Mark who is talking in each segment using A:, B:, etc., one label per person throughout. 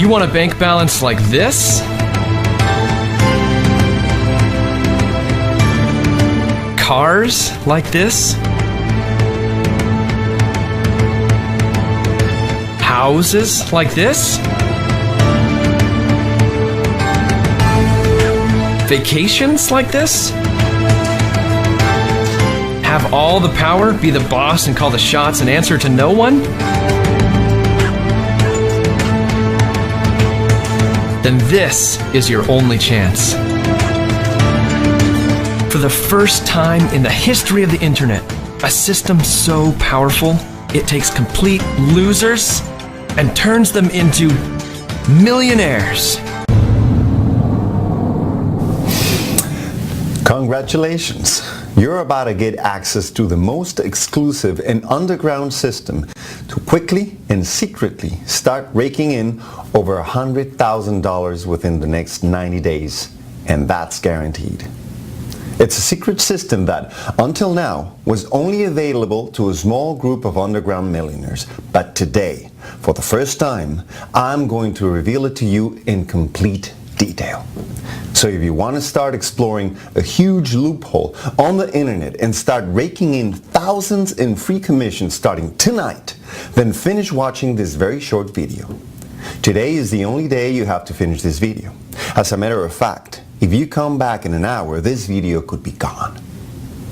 A: You want a bank balance like this? Cars like this? Houses like this? Vacations like this? Have all the power, be the boss and call the shots and answer to no one? Then this is your only chance. For the first time in the history of the internet, a system so powerful, it takes complete losers and turns them into millionaires.
B: Congratulations! You're about to get access to the most exclusive and underground system to quickly and secretly start raking in over $100,000 within the next 90 days, and that's guaranteed. It's a secret system that, until now, was only available to a small group of underground millionaires. But today, for the first time, I'm going to reveal it to you in complete detail. So if you want to start exploring a huge loophole on the internet and start raking in thousands in free commissions starting tonight, then finish watching this very short video. Today is the only day you have to finish this video. As a matter of fact, if you come back in an hour, this video could be gone.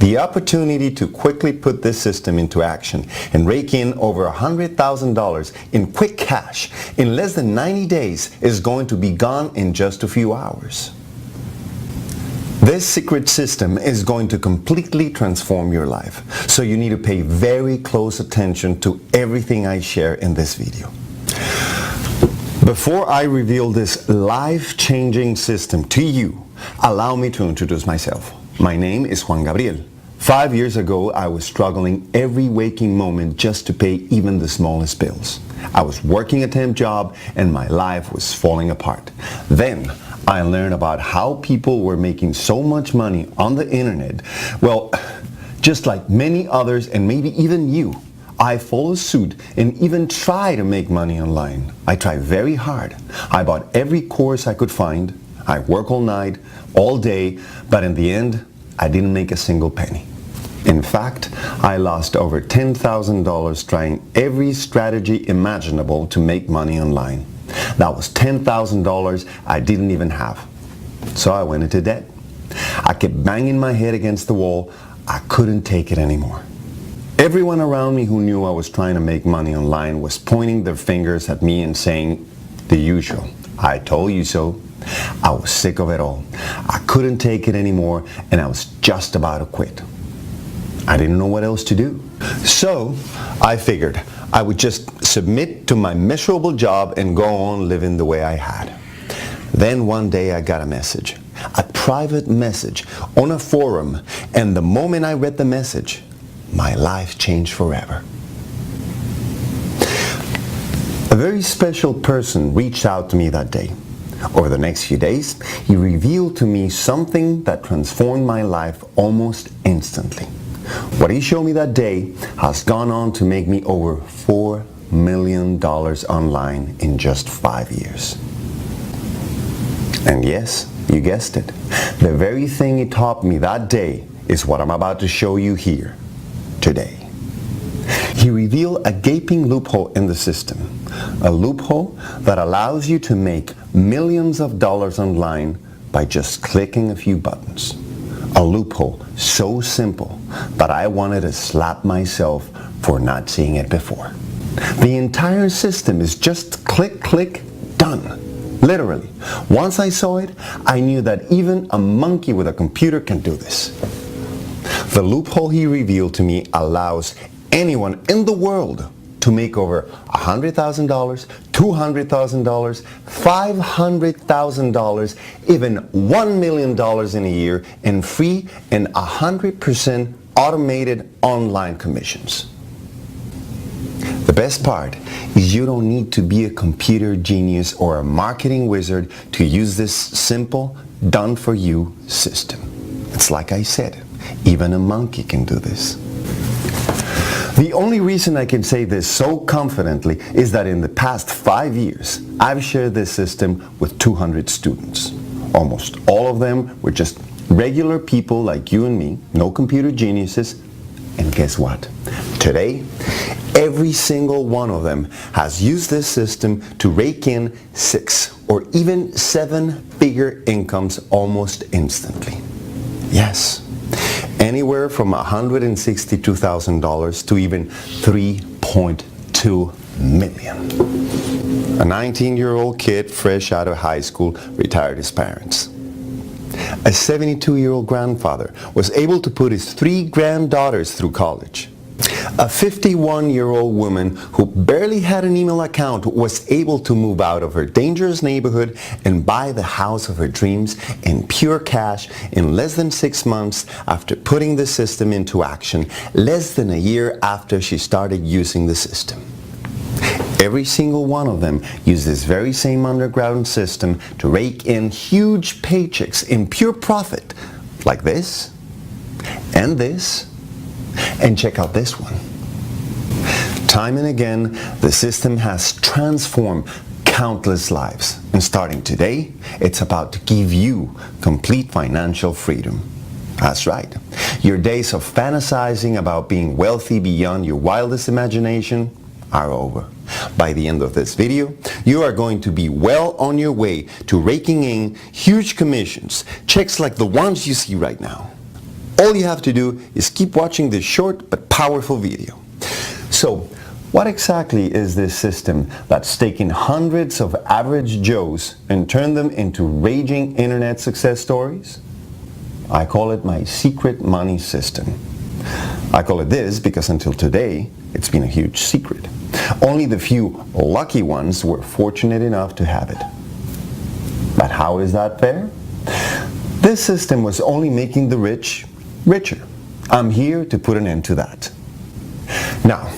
B: The opportunity to quickly put this system into action and rake in over $100,000 in quick cash in less than 90 days is going to be gone in just a few hours. This secret system is going to completely transform your life, so you need to pay very close attention to everything I share in this video. Before I reveal this life-changing system to you, allow me to introduce myself. My name is Juan Gabriel. 5 years ago, I was struggling every waking moment just to pay even the smallest bills. I was working a temp job and my life was falling apart. Then, I learned about how people were making so much money on the internet. Well, just like many others and maybe even you, I followed suit and even try to make money online. I tried very hard. I bought every course I could find. I worked all night, all day, but in the end, I didn't make a single penny. In fact, I lost over $10,000 trying every strategy imaginable to make money online. That was $10,000 I didn't even have. So I went into debt. I kept banging my head against the wall. I couldn't take it anymore. Everyone around me who knew I was trying to make money online was pointing their fingers at me and saying the usual, "I told you so." I was sick of it all. I couldn't take it anymore and I was just about to quit. I didn't know what else to do. So I figured I would just submit to my miserable job and go on living the way I had. Then one day I got a message, a private message on a forum, and the moment I read the message, my life changed forever. A very special person reached out to me that day. Over the next few days, he revealed to me something that transformed my life almost instantly. What he showed me that day has gone on to make me over $4 million online in just 5 years. And yes, you guessed it. The very thing he taught me that day is what I'm about to show you here today. He revealed a gaping loophole in the system, a loophole that allows you to make millions of dollars online by just clicking a few buttons. A loophole so simple that I wanted to slap myself for not seeing it before. The entire system is just click, click, done. Literally. Once I saw it, I knew that even a monkey with a computer can do this. The loophole he revealed to me allows anyone in the world to make over $100,000, $200,000, $500,000, even $1 million in a year in free and 100% automated online commissions. The best part is you don't need to be a computer genius or a marketing wizard to use this simple, done-for-you system. It's like I said, even a monkey can do this. The The only reason I can say this so confidently is that in the past 5 years, I've shared this system with 200 students. Almost all of them were just regular people like you and me, no computer geniuses. And guess what? Today, every single one of them has used this system to rake in 6 or even 7-figure incomes almost instantly. Yes, anywhere from $162,000 to even $3.2 million. A 19-year-old kid fresh out of high school retired his parents. A 72-year-old grandfather was able to put his 3 granddaughters through college. A 51-year-old woman who barely had an email account was able to move out of her dangerous neighborhood and buy the house of her dreams in pure cash in less than 6 months after putting the system into action, less than a year after she started using the system. Every single one of them used this very same underground system to rake in huge paychecks in pure profit, like this, and this, and check out this one. Time and again, the system has transformed countless lives. And starting today, it's about to give you complete financial freedom. That's right. Your days of fantasizing about being wealthy beyond your wildest imagination are over. By the end of this video, you are going to be well on your way to raking in huge commissions, checks like the ones you see right now. All you have to do is keep watching this short but powerful video. So, what exactly is this system that's taken hundreds of average Joes and turned them into raging internet success stories? I call it my secret money system. I call it this because until today, it's been a huge secret. Only the few lucky ones were fortunate enough to have it. But how is that fair? This system was only making the rich richer. I'm here to put an end to that. Now,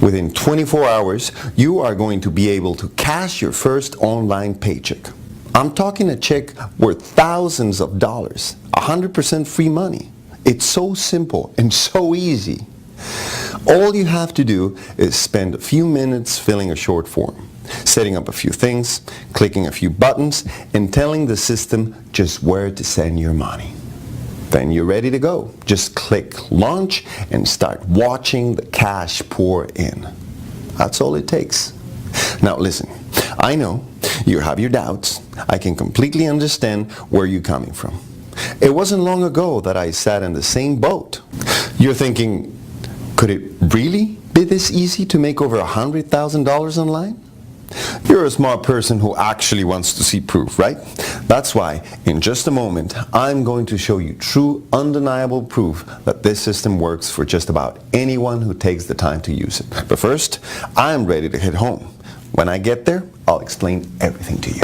B: within 24 hours, you are going to be able to cash your first online paycheck. I'm talking a check worth thousands of dollars, 100% free money. It's so simple and so easy. All you have to do is spend a few minutes filling a short form, setting up a few things, clicking a few buttons, and telling the system just where to send your money. Then you're ready to go. Just click launch and start watching the cash pour in. That's all it takes. Now listen, I know you have your doubts. I can completely understand where you're coming from. It wasn't long ago that I sat in the same boat. You're thinking, could it really be this easy to make over $100,000 online? You're a smart person who actually wants to see proof, right? That's why, in just a moment, I'm going to show you true, undeniable proof that this system works for just about anyone who takes the time to use it. But first, I'm ready to head home. When I get there, I'll explain everything to you.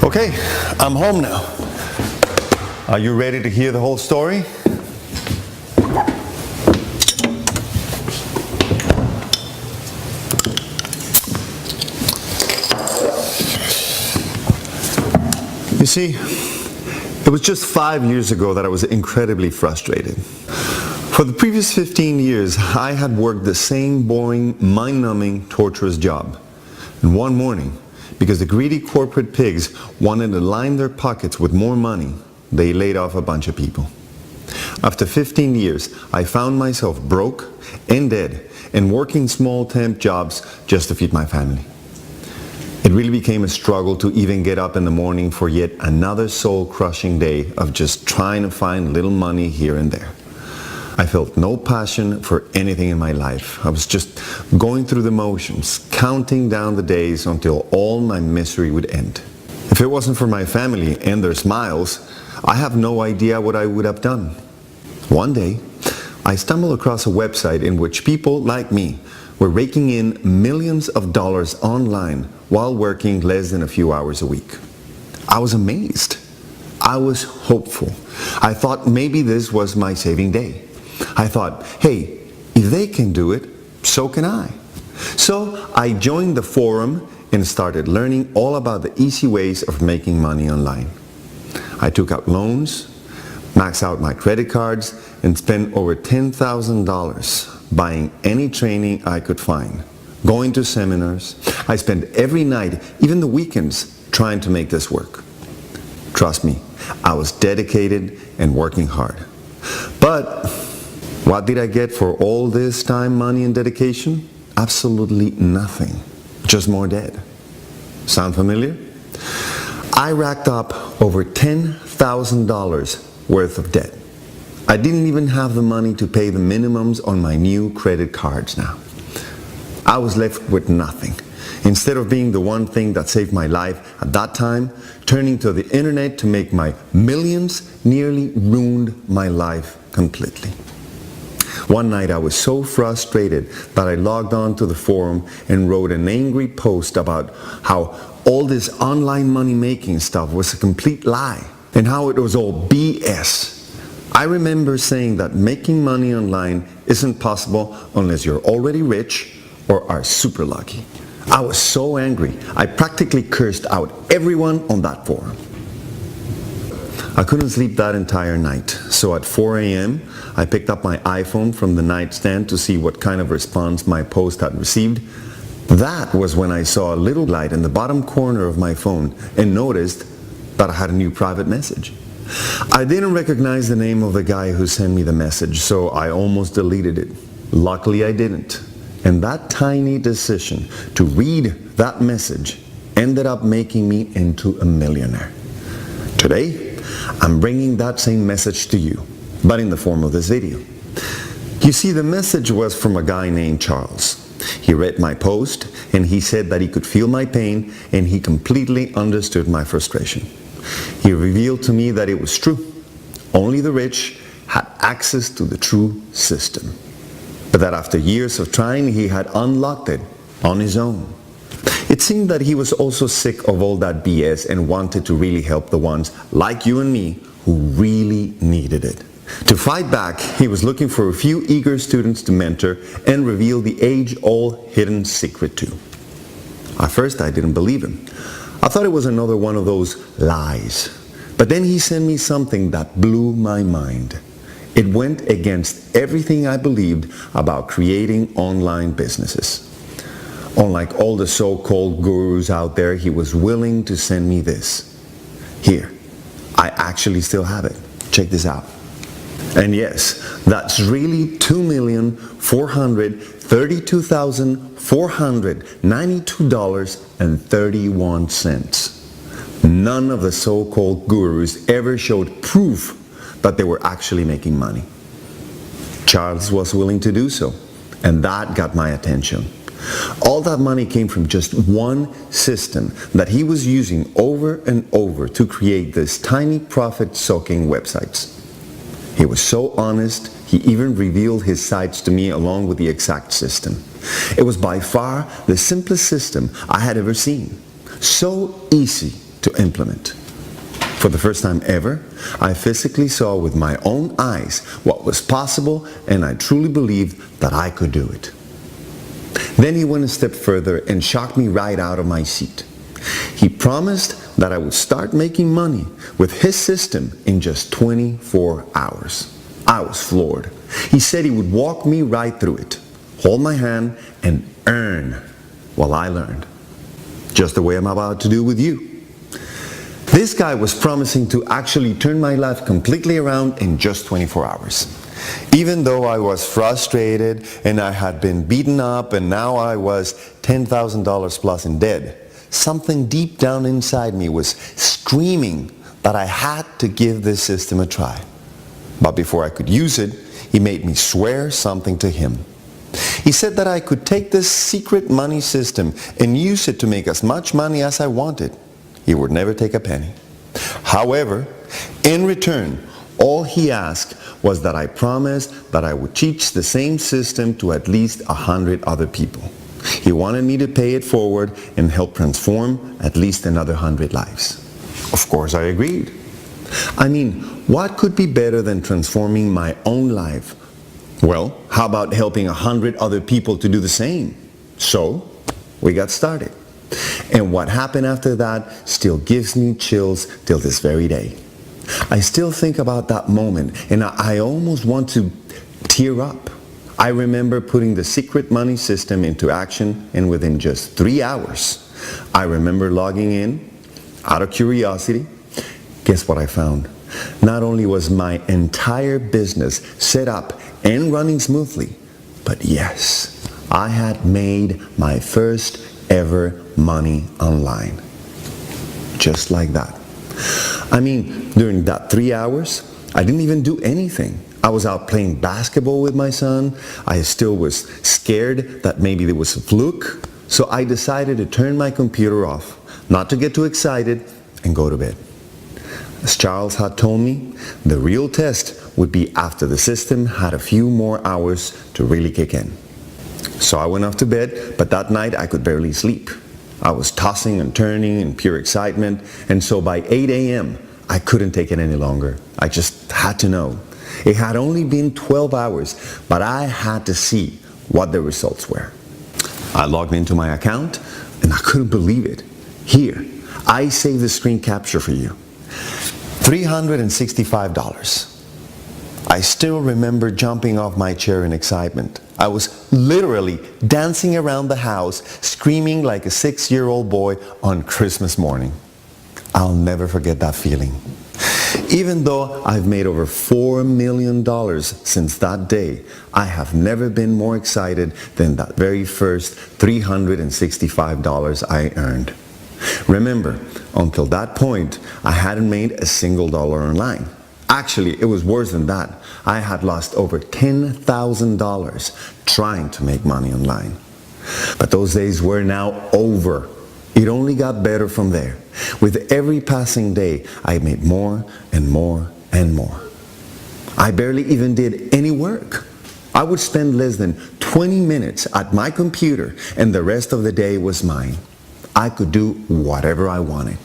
B: Okay, I'm home now. Are you ready to hear the whole story? You see, it was just 5 years ago that I was incredibly frustrated. For the previous 15 years, I had worked the same boring, mind-numbing, torturous job. And one morning, because the greedy corporate pigs wanted to line their pockets with more money, they laid off a bunch of people. After 15 years, I found myself broke and dead and working small temp jobs just to feed my family. It really became a struggle to even get up in the morning for yet another soul-crushing day of just trying to find little money here and there. I felt no passion for anything in my life. I was just going through the motions, counting down the days until all my misery would end. If it wasn't for my family and their smiles, I have no idea what I would have done. One day, I stumbled across a website in which people like me were raking in millions of dollars online while working less than a few hours a week. I was amazed. I was hopeful. I thought maybe this was my saving day. I thought, hey, if they can do it, so can I. So I joined the forum and started learning all about the easy ways of making money online. I took out loans, maxed out my credit cards, and spent over $10,000 buying any training I could find, going to seminars. I spent every night, even the weekends, trying to make this work. Trust me, I was dedicated and working hard. But what did I get for all this time, money, and dedication? Absolutely nothing. Just more debt. Sound familiar? I racked up over $10,000 worth of debt. I didn't even have the money to pay the minimums on my new credit cards now. I was left with nothing. Instead of being the one thing that saved my life at that time, turning to the internet to make my millions nearly ruined my life completely. One night I was so frustrated that I logged on to the forum and wrote an angry post about how all this online money making stuff was a complete lie and how it was all BS. I remember saying that making money online isn't possible unless you're already rich or are super lucky. I was so angry, I practically cursed out everyone on that forum. I couldn't sleep that entire night, so at 4 a.m. I picked up my iPhone from the nightstand to see what kind of response my post had received. That was when I saw a little light in the bottom corner of my phone and noticed that I had a new private message. I didn't recognize the name of the guy who sent me the message, so I almost deleted it. Luckily I didn't. And that tiny decision to read that message ended up making me into a millionaire. Today, I'm bringing that same message to you, but in the form of this video. You see, the message was from a guy named Charles. He read my post and he said that he could feel my pain and he completely understood my frustration. He revealed to me that it was true. Only the rich had access to the true system. But that after years of trying, he had unlocked it on his own. It seemed that he was also sick of all that BS and wanted to really help the ones like you and me who really needed it. To fight back, he was looking for a few eager students to mentor and reveal the age-old hidden secret to. At first, I didn't believe him. I thought it was another one of those lies. But then he sent me something that blew my mind. It went against everything I believed about creating online businesses. Unlike all the so-called gurus out there, he was willing to send me this. Here, I actually still have it. Check this out. And yes, that's really $2,432,492.31. None of the so-called gurus ever showed proof that they were actually making money. Charles was willing to do so, and that got my attention. All that money came from just one system that he was using over and over to create these tiny profit-soaking websites. He was so honest, he even revealed his sites to me along with the exact system. It was by far the simplest system I had ever seen. So easy to implement. For the first time ever, I physically saw with my own eyes what was possible, and I truly believed that I could do it. Then he went a step further and shocked me right out of my seat. He promised that I would start making money with his system in just 24 hours. I was floored. He said he would walk me right through it, hold my hand, and earn while I learned. Just the way I'm about to do with you. This guy was promising to actually turn my life completely around in just 24 hours. Even though I was frustrated and I had been beaten up and now I was $10,000 plus in debt, something deep down inside me was screaming that I had to give this system a try. But before I could use it, he made me swear something to him. He said that I could take this secret money system and use it to make as much money as I wanted. He would never take a penny. However, In return, all he asked was that I promise that I would teach the same system to at least 100 other people. He wanted me to pay it forward and help transform at least another 100 lives. Of course, I agreed. I mean, what could be better than transforming my own life? Well, how about helping 100 other people to do the same? So, we got started. And what happened after that still gives me chills till this very day. I still think about that moment and I almost want to tear up. I remember putting the secret money system into action, and within just 3 hours, I remember logging in out of curiosity. Guess what I found? Not only was my entire business set up and running smoothly, but yes, I had made my first ever money online. Just like that. I mean, during that 3 hours, I didn't even do anything. I was out playing basketball with my son. I still was scared that maybe there was a fluke. So I decided to turn my computer off, not to get too excited, and go to bed. As Charles had told me, the real test would be after the system had a few more hours to really kick in. So I went off to bed, but that night I could barely sleep. I was tossing and turning in pure excitement, and so by 8 a.m., I couldn't take it any longer. I just had to know. It had only been 12 hours, but I had to see what the results were. I logged into my account, and I couldn't believe it. Here, I saved the screen capture for you. $365. I still remember jumping off my chair in excitement. I was literally dancing around the house, screaming like a 6-year-old boy on Christmas morning. I'll never forget that feeling. Even though I've made over $4 million since that day, I have never been more excited than that very first $365 I earned. Remember, until that point, I hadn't made a single dollar online. Actually, it was worse than that. I had lost over $10,000 trying to make money online. But those days were now over. It only got better from there. With every passing day, I made more and more and more. I barely even did any work. I would spend less than 20 minutes at my computer, and the rest of the day was mine. I could do whatever I wanted.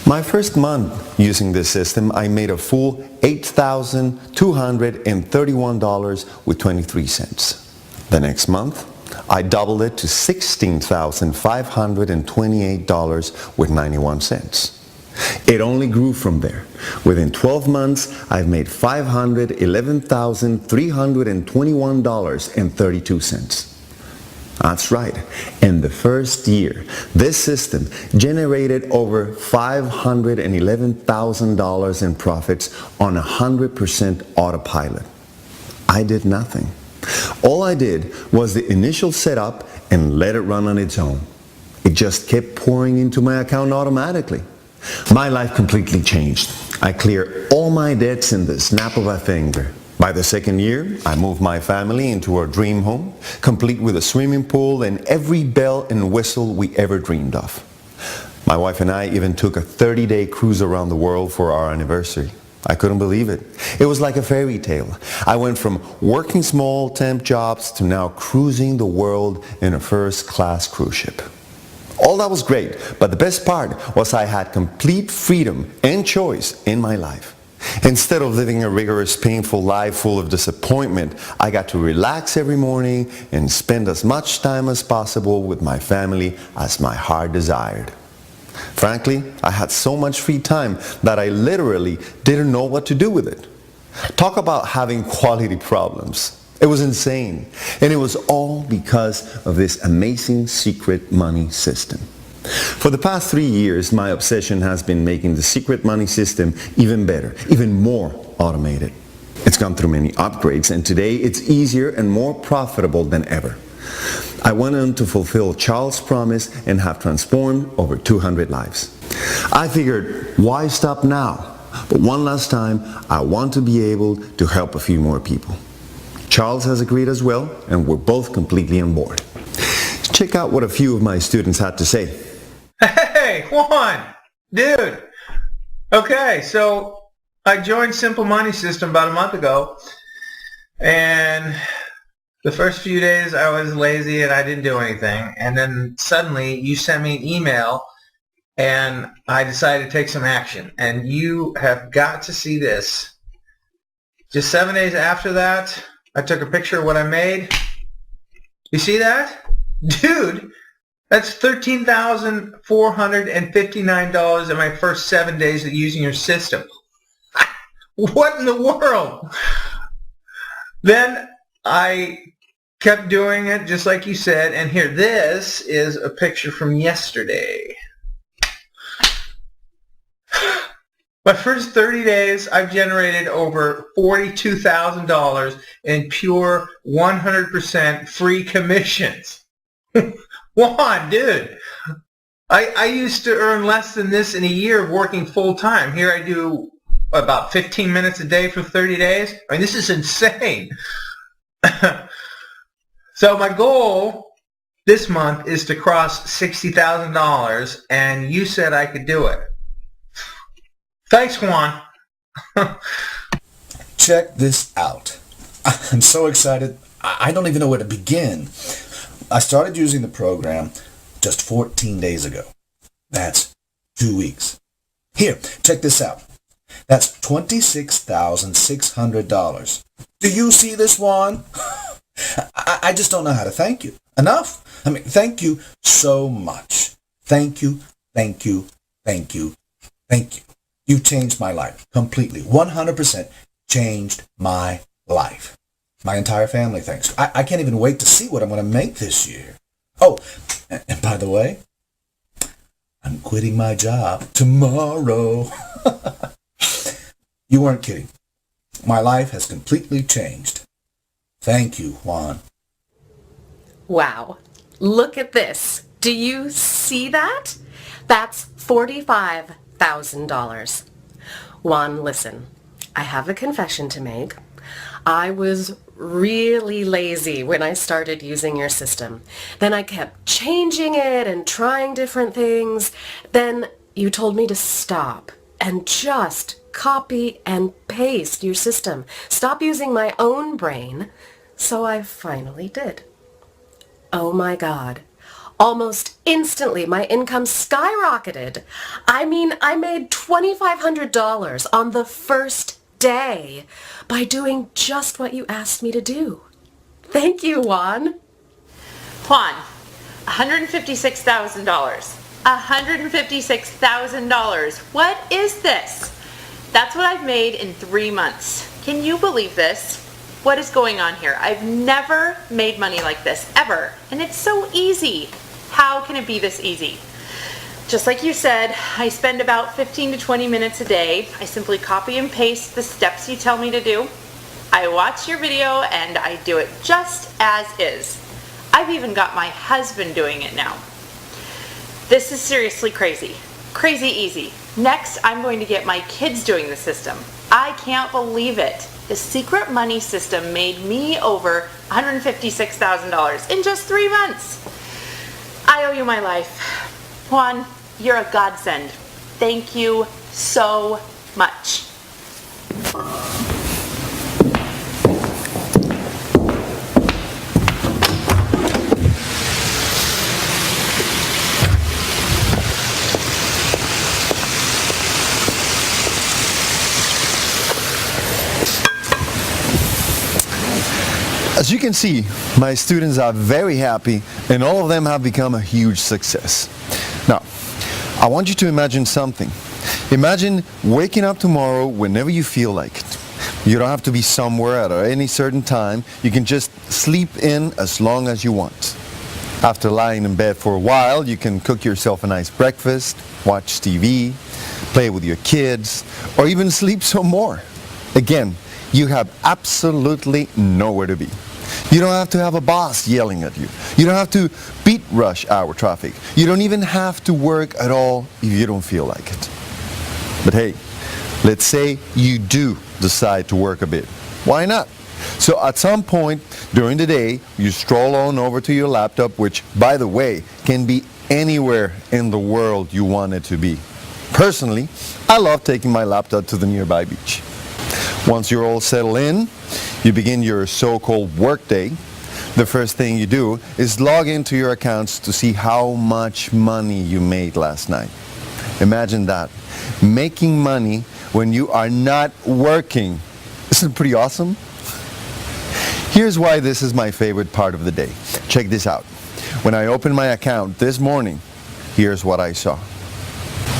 B: My first month using this system, I made a full $8,231.23. The next month, I doubled it to $16,528.91. It only grew from there. Within 12 months, I've made $511,321.32. That's right. In the first year, this system generated over $511,000 in profits on 100% autopilot. I did nothing. All I did was the initial setup and let it run on its own. It just kept pouring into my account automatically. My life completely changed. I cleared all my debts in the snap of a finger. By the second year, I moved my family into our dream home, complete with a swimming pool and every bell and whistle we ever dreamed of. My wife and I even took a 30-day cruise around the world for our anniversary. I couldn't believe it. It was like a fairy tale. I went from working small temp jobs to now cruising the world in a first-class cruise ship. All that was great, but the best part was I had complete freedom and choice in my life. Instead of living a rigorous, painful life full of disappointment, I got to relax every morning and spend as much time as possible with my family as my heart desired. Frankly, I had so much free time that I literally didn't know what to do with it. Talk about having quality problems. It was insane. And it was all because of this amazing secret money system. For the past 3 years, my obsession has been making the secret money system even better, even more automated. It's gone through many upgrades, and today it's easier and more profitable than ever. I went on to fulfill Charles' promise and have transformed over 200 lives. I figured, why stop now? But one last time, I want to be able to help a few more people. Charles has agreed as well, and we're both completely on board. Check out what a few of my students had to say.
C: Hey, Juan! Dude! Okay, so I joined Simple Money System about a month ago, and the first few days I was lazy and I didn't do anything, and then suddenly you sent me an email and I decided to take some action, and you have got to see this. Just 7 days after that, I took a picture of what I made. You see that? Dude, that's $13,459 in my first 7 days of using your system. What in the world? Then I kept doing it just like you said, and here, this is a picture from yesterday. My first 30 days, I've generated over $42,000 in pure 100% free commissions. Juan, dude, I used to earn less than this in a year of working full-time. Here I do about 15 minutes a day for 30 days. I mean, this is insane. So my goal this month is to cross $60,000, and you said I could do it. Thanks, Juan.
D: Check this out. I'm so excited. I don't even know where to begin. I started using the program just 14 days ago. That's 2 weeks. Here, check this out. That's $26,600. Do you see this, Juan? I just don't know how to thank you. Enough. I mean, thank you so much. Thank you, thank you, thank you, thank you. You changed my life completely. 100% changed my life. My entire family thanks you. I can't even wait to see what I'm going to make this year. Oh, and by the way, I'm quitting my job tomorrow. You weren't kidding. My life has completely changed. Thank you, Juan.
E: Wow. Look at this. Do you see that? That's $45,000. Juan, listen. I have a confession to make. I was really lazy when I started using your system. Then I kept changing it and trying different things. Then you told me to stop and just copy and paste your system. Stop using my own brain. So I finally did. Oh my God. Almost instantly, my income skyrocketed. I mean, I made $2,500 on the first day by doing just what you asked me to do. Thank you, Juan.
F: Juan, $156,000. $156,000. What is this? That's what I've made in 3 months. Can you believe this? What is going on here? I've never made money like this, ever. And it's so easy. How can it be this easy? Just like you said, I spend about 15 to 20 minutes a day. I simply copy and paste the steps you tell me to do. I watch your video and I do it just as is. I've even got my husband doing it now. This is seriously crazy. Crazy easy. Next, I'm going to get my kids doing the system. I can't believe it. The secret money system made me over $156,000 in just 3 months. I owe you my life. Juan, you're a godsend. Thank you so much.
B: As you can see, my students are very happy and all of them have become a huge success. Now, I want you to imagine something. Imagine waking up tomorrow whenever you feel like it. You don't have to be somewhere at any certain time. You can just sleep in as long as you want. After lying in bed for a while, you can cook yourself a nice breakfast, watch TV, play with your kids, or even sleep some more. Again, you have absolutely nowhere to be. You don't have to have a boss yelling at you. You don't have to beat rush hour traffic. You don't even have to work at all if you don't feel like it. But hey, let's say you do decide to work a bit. Why not? So at some point during the day, you stroll on over to your laptop, which, by the way, can be anywhere in the world you want it to be. Personally, I love taking my laptop to the nearby beach. Once you're all settled in, you begin your so-called work day. The first thing you do is log into your accounts to see how much money you made last night. Imagine that. Making money when you are not working. Isn't it pretty awesome? Here's why this is my favorite part of the day. Check this out. When I opened my account this morning, here's what I saw.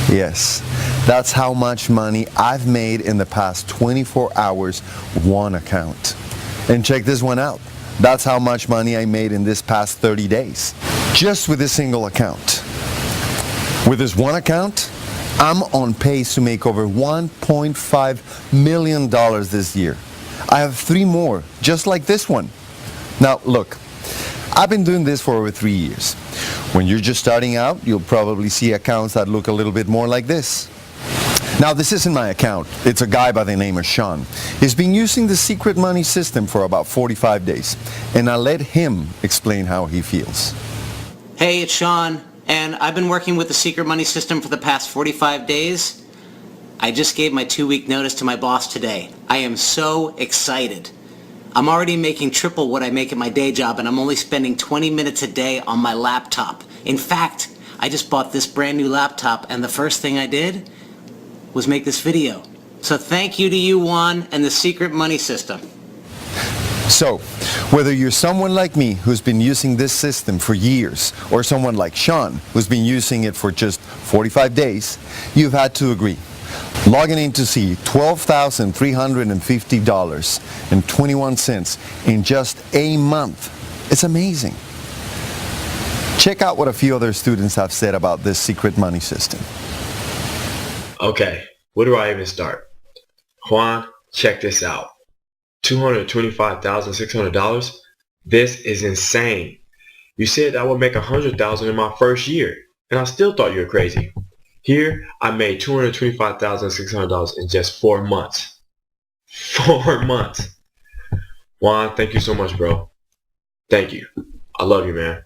B: Yes, that's how much money I've made in the past 24 hours with one account. And check this one out. That's how much money I made in this past 30 days. Just with this single account. With this one account, I'm on pace to make over $1.5 million this year. I have 3 more, just like this one. Now, look, I've been doing this for over 3 years. When you're just starting out, you'll probably see accounts that look a little bit more like this. Now, this isn't my account. It's a guy by the name of Sean. He's been using the secret money system for about 45 days, and I'll let him explain how he feels.
G: Hey, it's Sean, and I've been working with the secret money system for the past 45 days. I just gave my 2-week notice to my boss today. I am so excited. I'm already making triple what I make at my day job, and I'm only spending 20 minutes a day on my laptop. In fact, I just bought this brand new laptop, and the first thing I did was make this video. So thank you to you, Juan, and the secret money system.
B: So, whether you're someone like me who's been using this system for years, or someone like Sean who's been using it for just 45 days, you've had to agree. Logging in to see $12,350.21 in just a month. It's amazing. Check out what a few other students have said about this secret money system.
H: Okay, where do I even start? Juan, check this out. $225,600? This is insane. You said I would make $100,000 in my first year, and I still thought you were crazy. Here, I made $225,600 in just 4 months. 4 months. Juan, thank you so much, bro. Thank you. I love you, man.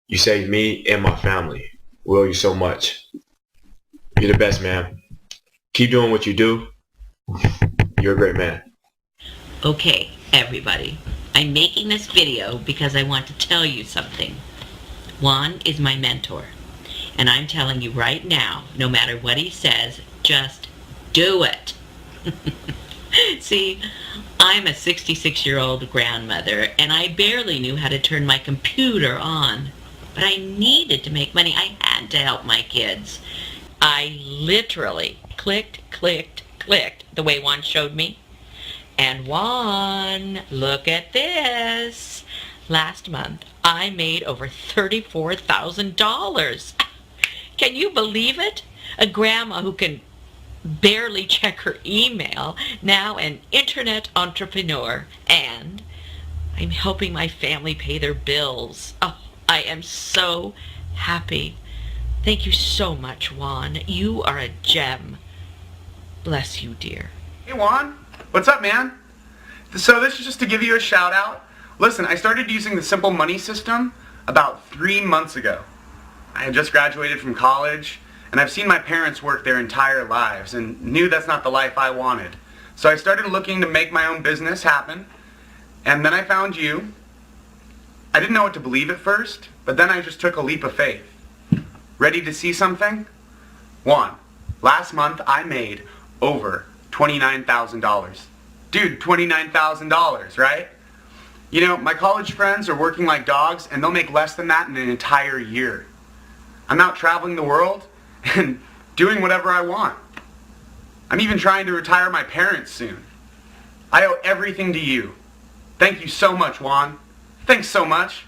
H: You saved me and my family. We owe you so much. You're the best, man. Keep doing what you do. You're a great man.
I: Okay, everybody. I'm making this video because I want to tell you something. Juan is my mentor. And I'm telling you right now, no matter what he says, just do it. See, I'm a 66-year-old grandmother, and I barely knew how to turn my computer on. But I needed to make money. I had to help my kids. I literally clicked the way Juan showed me. And Juan, look at this. Last month, I made over $34,000. Can you believe it? A grandma who can barely check her email, now an internet entrepreneur, and I'm helping my family pay their bills. Oh, I am so happy. Thank you so much, Juan. You are a gem. Bless you, dear.
J: Hey, Juan. What's up, man? So this is just to give you a shout out. Listen, I started using the Simple Money system about 3 months ago. I had just graduated from college, and I've seen my parents work their entire lives and knew that's not the life I wanted. So I started looking to make my own business happen, and then I found you. I didn't know what to believe at first, but then I just took a leap of faith. Ready to see something? Juan, last month I made over $29,000. Dude, $29,000, right? You know, my college friends are working like dogs, and they'll make less than that in an entire year. I'm out traveling the world and doing whatever I want. I'm even trying to retire my parents soon. I owe everything to you. Thank you so much, Juan. Thanks so much.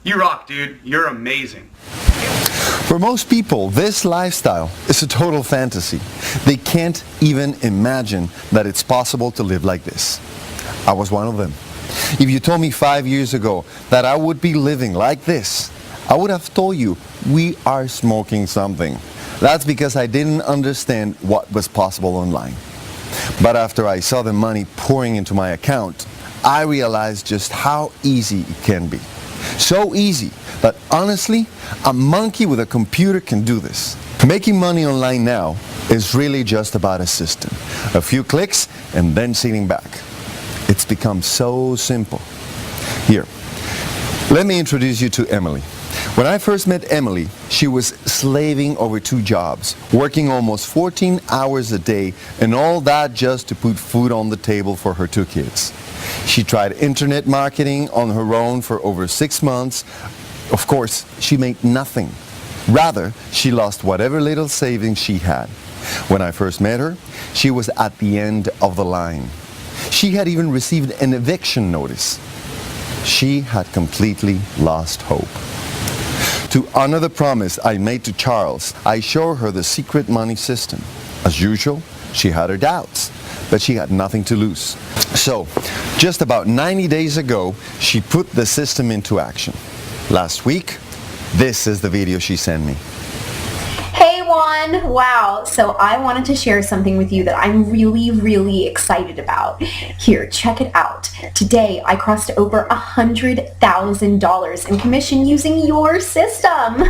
J: You rock, dude. You're amazing.
B: For most people, this lifestyle is a total fantasy. They can't even imagine that it's possible to live like this. I was one of them. If you told me 5 years ago that I would be living like this, I would have told you we are smoking something. That's because I didn't understand what was possible online. But after I saw the money pouring into my account, I realized just how easy it can be. So easy that honestly, a monkey with a computer can do this. Making money online now is really just about a system. A few clicks and then sitting back. It's become so simple. Here, let me introduce you to Emily. When I first met Emily, she was slaving over 2 jobs, working almost 14 hours a day, and all that just to put food on the table for her 2 kids. She tried internet marketing on her own for over 6 months. Of course, she made nothing. Rather, she lost whatever little savings she had. When I first met her, she was at the end of the line. She had even received an eviction notice. She had completely lost hope. To honor the promise I made to Charles, I showed her the secret money system. As usual, she had her doubts, but she had nothing to lose. So, just about 90 days ago, she put the system into action. Last week, this is the video she sent me.
K: Hey Juan! Wow, so I wanted to share something with you that I'm really excited about. Here, check it out. Today, I crossed over $100,000 in commission using your system.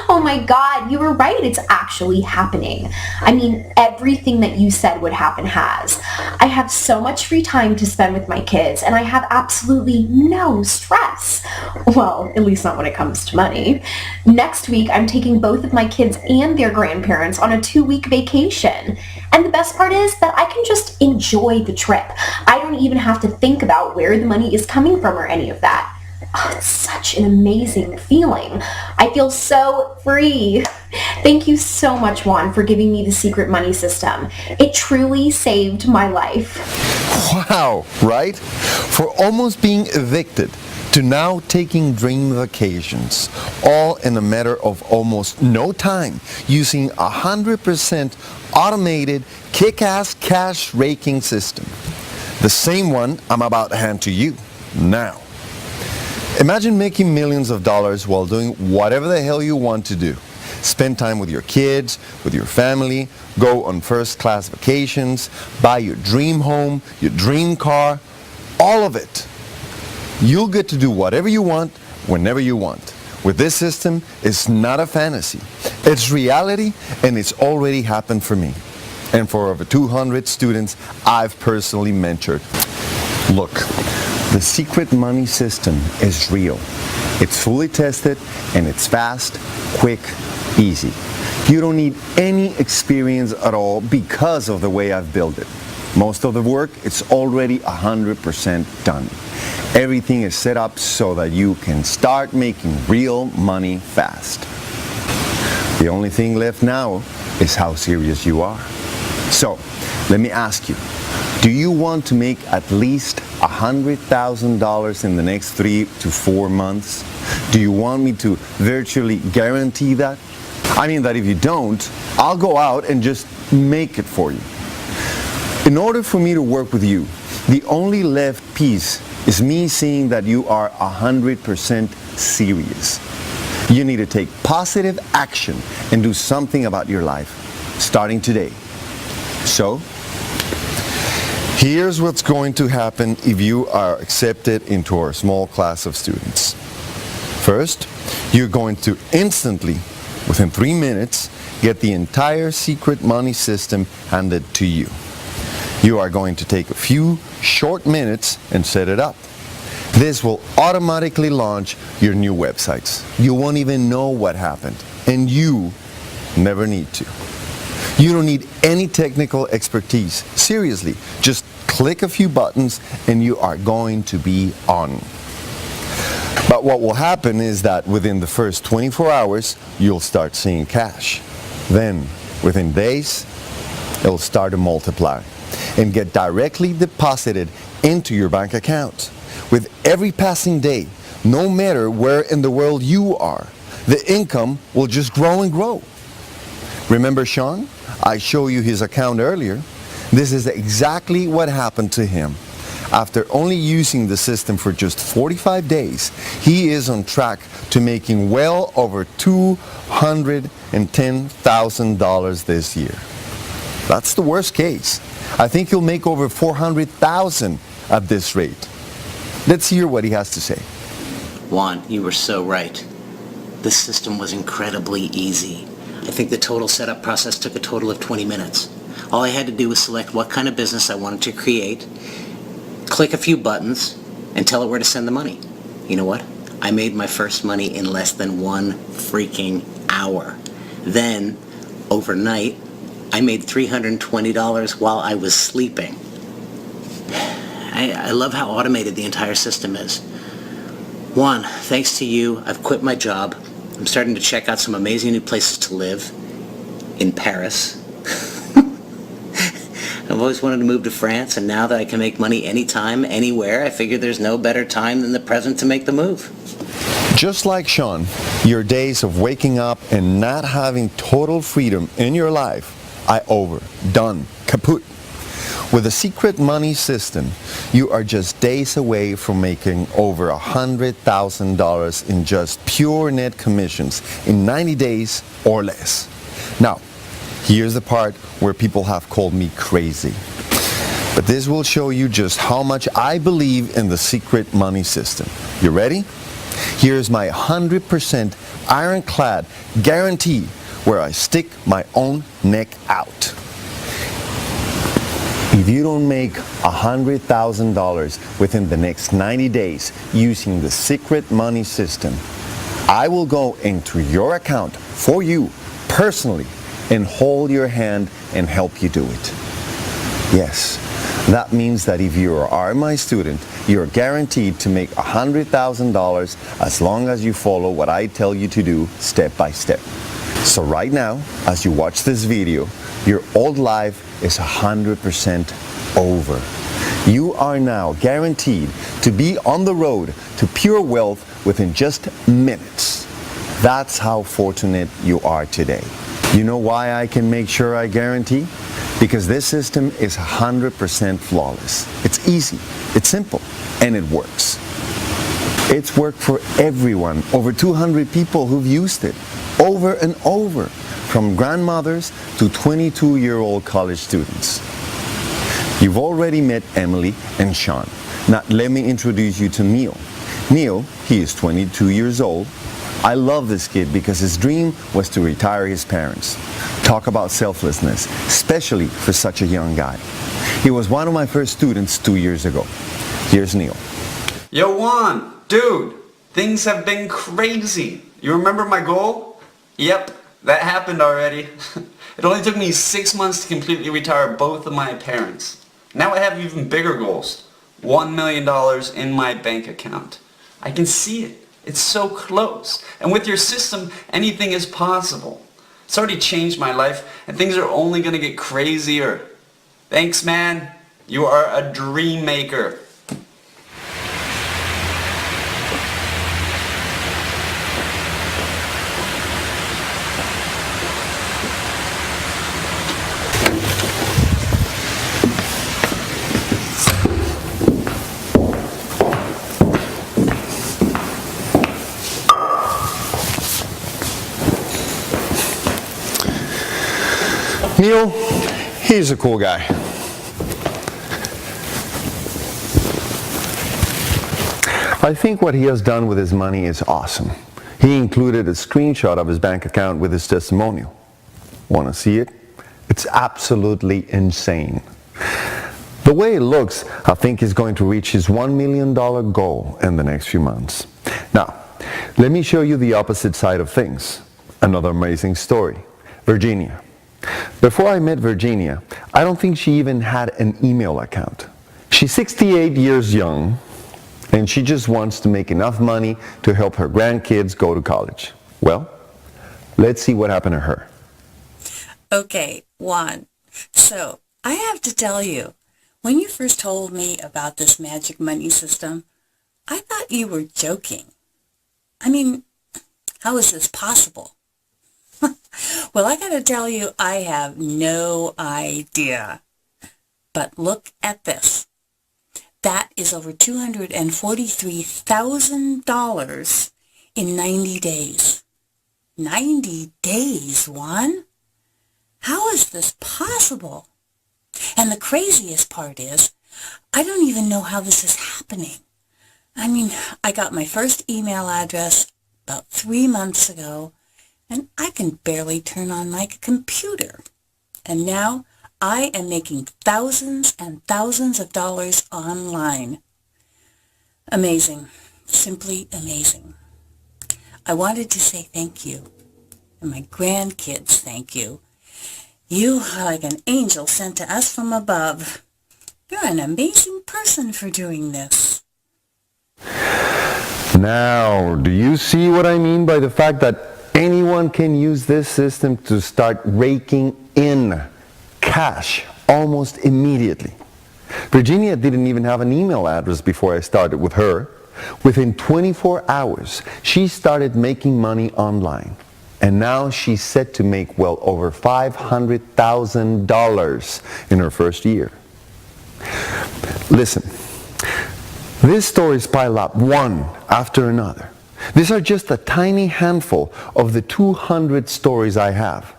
K: Oh my God, you were right, it's actually happening. I mean, everything that you said would happen has. I have so much free time to spend with my kids, and I have absolutely no stress. Well, at least not when it comes to money. Next week, I'm taking both of my kids and their grandparents on a 2-week vacation. And the best part is that I can just enjoy the trip. I don't even have to think about where the money is coming from or any of that. Oh, it's such an amazing feeling. I feel so free. Thank you so much, Juan, for giving me the secret money system. It truly saved my life.
B: Wow, right? For almost being evicted to now taking dream vacations, all in a matter of almost no time, using 100% automated kick-ass cash raking system. The same one I'm about to hand to you now. Imagine making millions of dollars while doing whatever the hell you want to do. Spend time with your kids, with your family, go on first-class vacations, buy your dream home, your dream car, all of it. You'll get to do whatever you want, whenever you want. With this system, it's not a fantasy. It's reality, and it's already happened for me. And for over 200 students I've personally mentored. Look, the secret money system is real. It's fully tested, and it's fast, quick, easy. You don't need any experience at all because of the way I've built it. Most of the work is already 100% done. Everything is set up so that you can start making real money fast. The only thing left now is how serious you are. So, let me ask you, do you want to make at least $100,000 in the next 3 to 4 months? Do you want me to virtually guarantee that? I mean that if you don't, I'll go out and just make it for you. In order for me to work with you, the only left piece is me seeing that you are 100% serious. You need to take positive action and do something about your life, starting today. So, here's what's going to happen if you are accepted into our small class of students. First, you're going to instantly, within 3 minutes, get the entire secret money system handed to you. You are going to take a few short minutes and set it up. This will automatically launch your new websites. You won't even know what happened, and you never need to. You don't need any technical expertise. Seriously, just click a few buttons and you are going to be on. But what will happen is that within the first 24 hours, you'll start seeing cash. Then, within days, it'll start to multiply and get directly deposited into your bank account. With every passing day, no matter where in the world you are, the income will just grow and grow. Remember Sean? I showed you his account earlier. This is exactly what happened to him. After only using the system for just 45 days, he is on track to making well over $210,000 this year. That's the worst case. I think he'll make over $400,000 at this rate. Let's hear what he has to say.
G: Juan, you were so right. This system was incredibly easy. I think the total setup process took a total of 20 minutes. All I had to do was select what kind of business I wanted to create, click a few buttons, and tell it where to send the money. You know what? I made my first money in less than 1 freaking hour. Then, overnight, I made $320 while I was sleeping. I love how automated the entire system is. Juan, thanks to you, I've quit my job. I'm starting to check out some amazing new places to live in Paris. I've always wanted to move to France, and now that I can make money anytime, anywhere, I figure there's no better time than the present to make the move.
B: Just like Sean, your days of waking up and not having total freedom in your life are over, done, kaput. With the secret money system, you are just days away from making over $100,000 in just pure net commissions in 90 days or less. Now, here's the part where people have called me crazy. But this will show you just how much I believe in the secret money system. You ready? Here's my 100% ironclad guarantee where I stick my own neck out. If you don't make $100,000 within the next 90 days using the secret money system, I will go into your account for you personally and hold your hand and help you do it. Yes, that means that if you are my student, you're guaranteed to make $100,000 as long as you follow what I tell you to do step by step. So right now, as you watch this video, your old life is 100% over. You are now guaranteed to be on the road to pure wealth within just minutes. That's how fortunate you are today. You know why I can make sure I guarantee? Because this system is 100% flawless. It's easy, it's simple, and it works. It's worked for everyone, over 200 people who've used it, over and over, from grandmothers to 22-year-old college students. You've already met Emily and Sean. Now let me introduce you to Neil. Neil, he is 22 years old. I love this kid because his dream was to retire his parents. Talk about selflessness, especially for such a young guy. He was one of my first students 2 years ago. Here's Neil.
L: Yo, Juan, dude, things have been crazy. You remember my goal? Yep, that happened already. It only took me 6 months to completely retire both of my parents. Now I have even bigger goals. $1 million in my bank account. I can see it. It's so close. And with your system, anything is possible. It's already changed my life, and things are only going to get crazier. Thanks, man. You are a dream maker.
B: Neil, he's a cool guy. I think what he has done with his money is awesome. He included a screenshot of his bank account with his testimonial. Want to see it? It's absolutely insane. The way it looks, I think he's going to reach his $1 million goal in the next few months. Now, let me show you the opposite side of things. Another amazing story. Virginia. Before I met Virginia, I don't think she even had an email account. She's 68 years young, and she just wants to make enough money to help her grandkids go to college. Well, let's see what happened to her.
M: Okay, Juan. So, I have to tell you, when you first told me about this magic money system, I thought you were joking. I mean, how is this possible? Well, I gotta tell you, I have no idea. But look at this. That is over $243,000 in 90 days. 90 days, Juan? How is this possible? And the craziest part is, I don't even know how this is happening. I mean, I got my first email address about 3 months ago. and I can barely turn on my computer. And now I am making thousands and thousands of dollars online. Amazing. Simply amazing. I wanted to say thank you. And my grandkids, thank you. You are like an angel sent to us from above. You're an amazing person for doing this.
B: Now, do you see what I mean by the fact that anyone can use this system to start raking in cash almost immediately? Virginia didn't even have an email address before I started with her. Within 24 hours, she started making money online. And now she's set to make well over $500,000 in her first year. Listen, these stories pile up one after another. These are just a tiny handful of the 200 stories I have.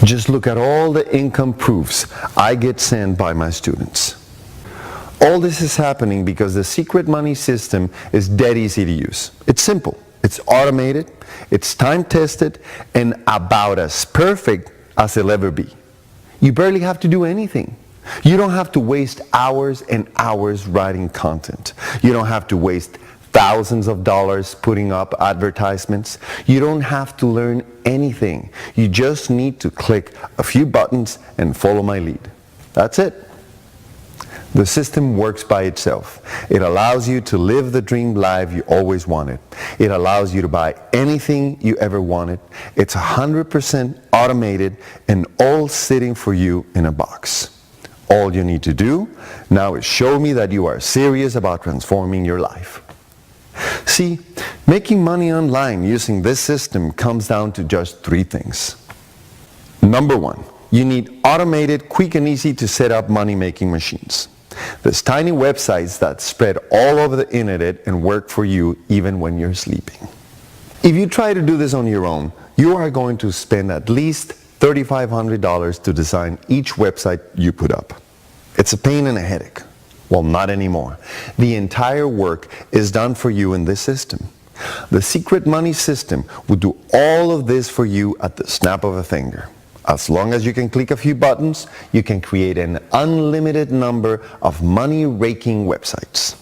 B: Just look at all the income proofs I get sent by my students. All this is happening because the secret money system is dead easy to use. It's simple, it's automated, it's time-tested, and about as perfect as it'll ever be. You barely have to do anything. You don't have to waste hours and hours writing content. You don't have to waste thousands of dollars putting up advertisements. You don't have to learn anything. You just need to click a few buttons and follow my lead. That's it. The system works by itself. It allows you to live the dream life you always wanted. It allows you to buy anything you ever wanted. It's 100% automated and all sitting for you in a box. All you need to do now is show me that you are serious about transforming your life. See, making money online using this system comes down to just 3 things. Number 1, you need automated, quick and easy to set up money-making machines. There's tiny websites that spread all over the internet and work for you even when you're sleeping. If you try to do this on your own, you are going to spend at least $3,500 to design each website you put up. It's a pain and a headache. Well, not anymore. The entire work is done for you in this system. The secret money system will do all of this for you at the snap of a finger. As long as you can click a few buttons, you can create an unlimited number of money-raking websites.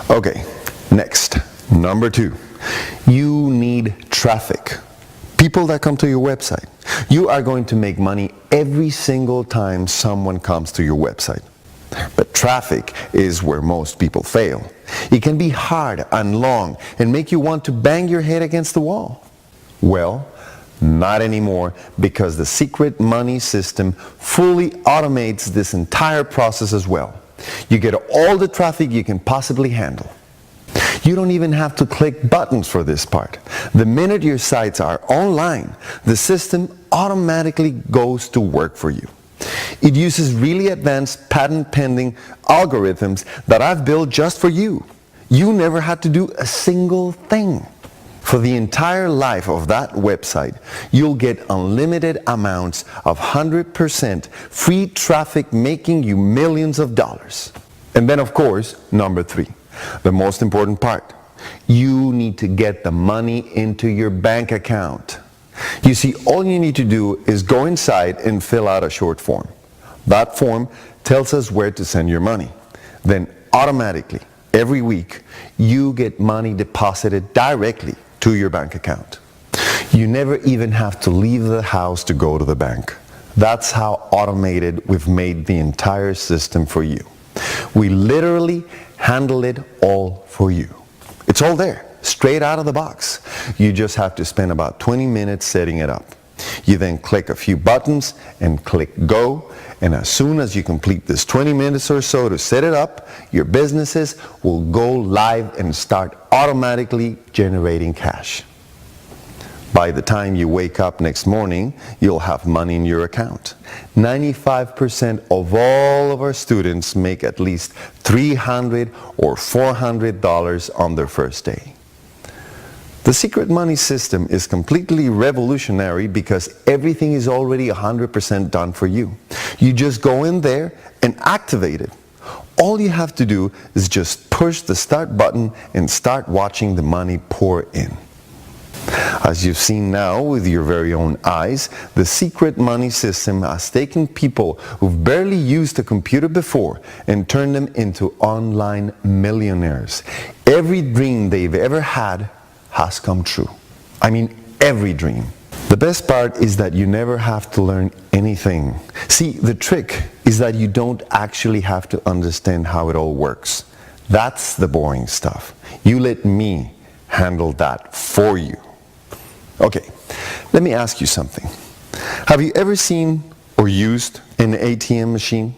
B: Okay, next, number 2. You need traffic. People that come to your website. You are going to make money every single time someone comes to your website. But traffic is where most people fail. It can be hard and long and make you want to bang your head against the wall. Well, not anymore, because the secret money system fully automates this entire process as well. You get all the traffic you can possibly handle. You don't even have to click buttons for this part. The minute your sites are online, the system automatically goes to work for you. It uses really advanced patent-pending algorithms that I've built just for you. You never had to do a single thing. For the entire life of that website, you'll get unlimited amounts of 100% free traffic making you millions of dollars. And then of course, number 3, the most important part. You need to get the money into your bank account. You see, all you need to do is go inside and fill out a short form. That form tells us where to send your money. Then automatically, every week, you get money deposited directly to your bank account. You never even have to leave the house to go to the bank. That's how automated we've made the entire system for you. We literally handle it all for you. It's all there, straight out of the box. You just have to spend about 20 minutes setting it up. You then click a few buttons and click go, and as soon as you complete this 20 minutes or so to set it up, your businesses will go live and start automatically generating cash. By the time you wake up next morning, you'll have money in your account. 95% of all of our students make at least $300 or $400 on their first day. The secret money system is completely revolutionary because everything is already 100% done for you. You just go in there and activate it. All you have to do is just push the start button and start watching the money pour in. As you've seen now with your very own eyes, the secret money system has taken people who've barely used a computer before and turned them into online millionaires. Every dream they've ever had has come true. I mean, every dream. The best part is that you never have to learn anything. See, the trick is that you don't actually have to understand how it all works. That's the boring stuff. You let me handle that for you. Okay, let me ask you something. Have you ever seen or used an ATM machine?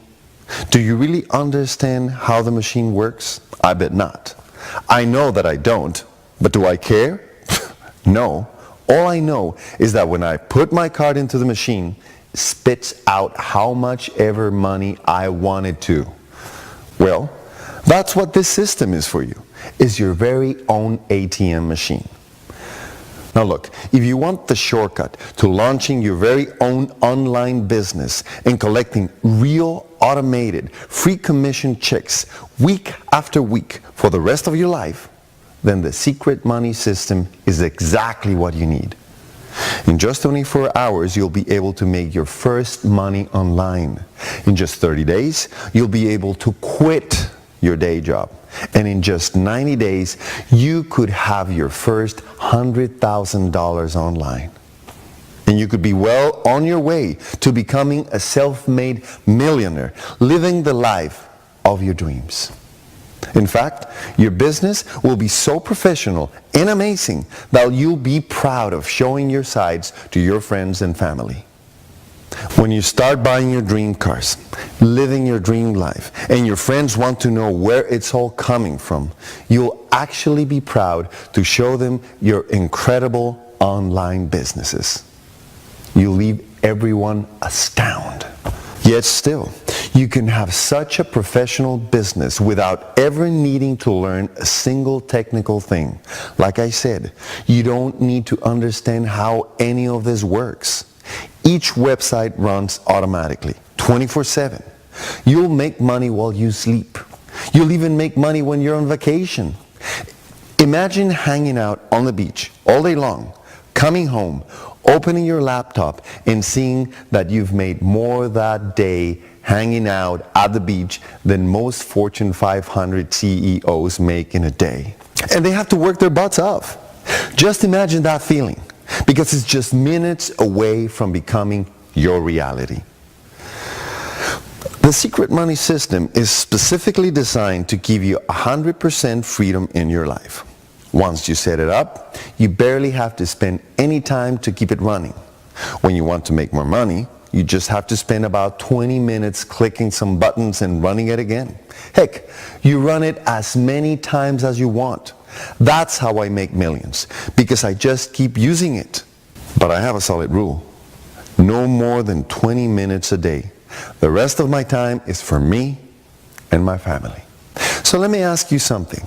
B: Do you really understand how the machine works? I bet not. I know that I don't, but do I care? No. All I know is that when I put my card into the machine, it spits out how much ever money I wanted to. Well, that's what this system is for you. It's your very own ATM machine. Now look, if you want the shortcut to launching your very own online business and collecting real automated free commission checks week after week for the rest of your life, then the secret money system is exactly what you need. In just 24 hours, you'll be able to make your first money online. In just 30 days, you'll be able to quit your day job. And in just 90 days, you could have your first $100,000 online. And you could be well on your way to becoming a self-made millionaire, living the life of your dreams. In fact, your business will be so professional and amazing that you'll be proud of showing your sides to your friends and family. When you start buying your dream cars, living your dream life, and your friends want to know where it's all coming from, you'll actually be proud to show them your incredible online businesses. You'll leave everyone astounded. Yet still, you can have such a professional business without ever needing to learn a single technical thing. Like I said, you don't need to understand how any of this works. Each website runs automatically, 24/7. You'll make money while you sleep. You'll even make money when you're on vacation. Imagine hanging out on the beach all day long, coming home, opening your laptop and seeing that you've made more that day hanging out at the beach than most Fortune 500 CEOs make in a day. And they have to work their butts off. Just imagine that feeling, because it's just minutes away from becoming your reality. The secret money system is specifically designed to give you 100% freedom in your life. Once you set it up, you barely have to spend any time to keep it running. When you want to make more money, you just have to spend about 20 minutes clicking some buttons and running it again. Heck, you run it as many times as you want. That's how I make millions, because I just keep using it. But I have a solid rule. No more than 20 minutes a day. The rest of my time is for me and my family. So let me ask you something.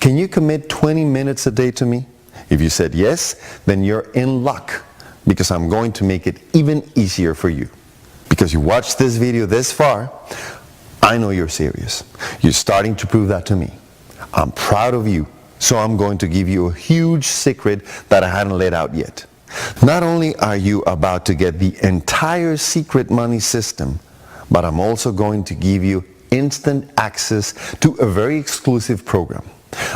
B: Can you commit 20 minutes a day to me? If you said yes, then you're in luck, because I'm going to make it even easier for you. Because you watched this video this far, I know you're serious. You're starting to prove that to me. I'm proud of you, so I'm going to give you a huge secret that I hadn't let out yet. Not only are you about to get the entire secret money system, but I'm also going to give you instant access to a very exclusive program.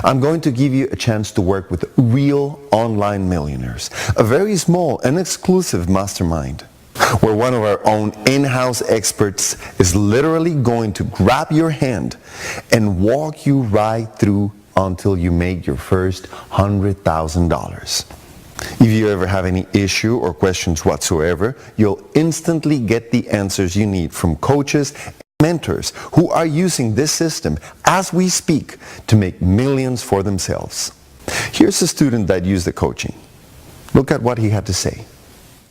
B: I'm going to give you a chance to work with real online millionaires, a very small and exclusive mastermind, where one of our own in-house experts is literally going to grab your hand and walk you right through until you make your first $100,000. If you ever have any issue or questions whatsoever, you'll instantly get the answers you need from coaches and mentors who are using this system as we speak to make millions for themselves. Here's a student that used the coaching. Look at what he had to say.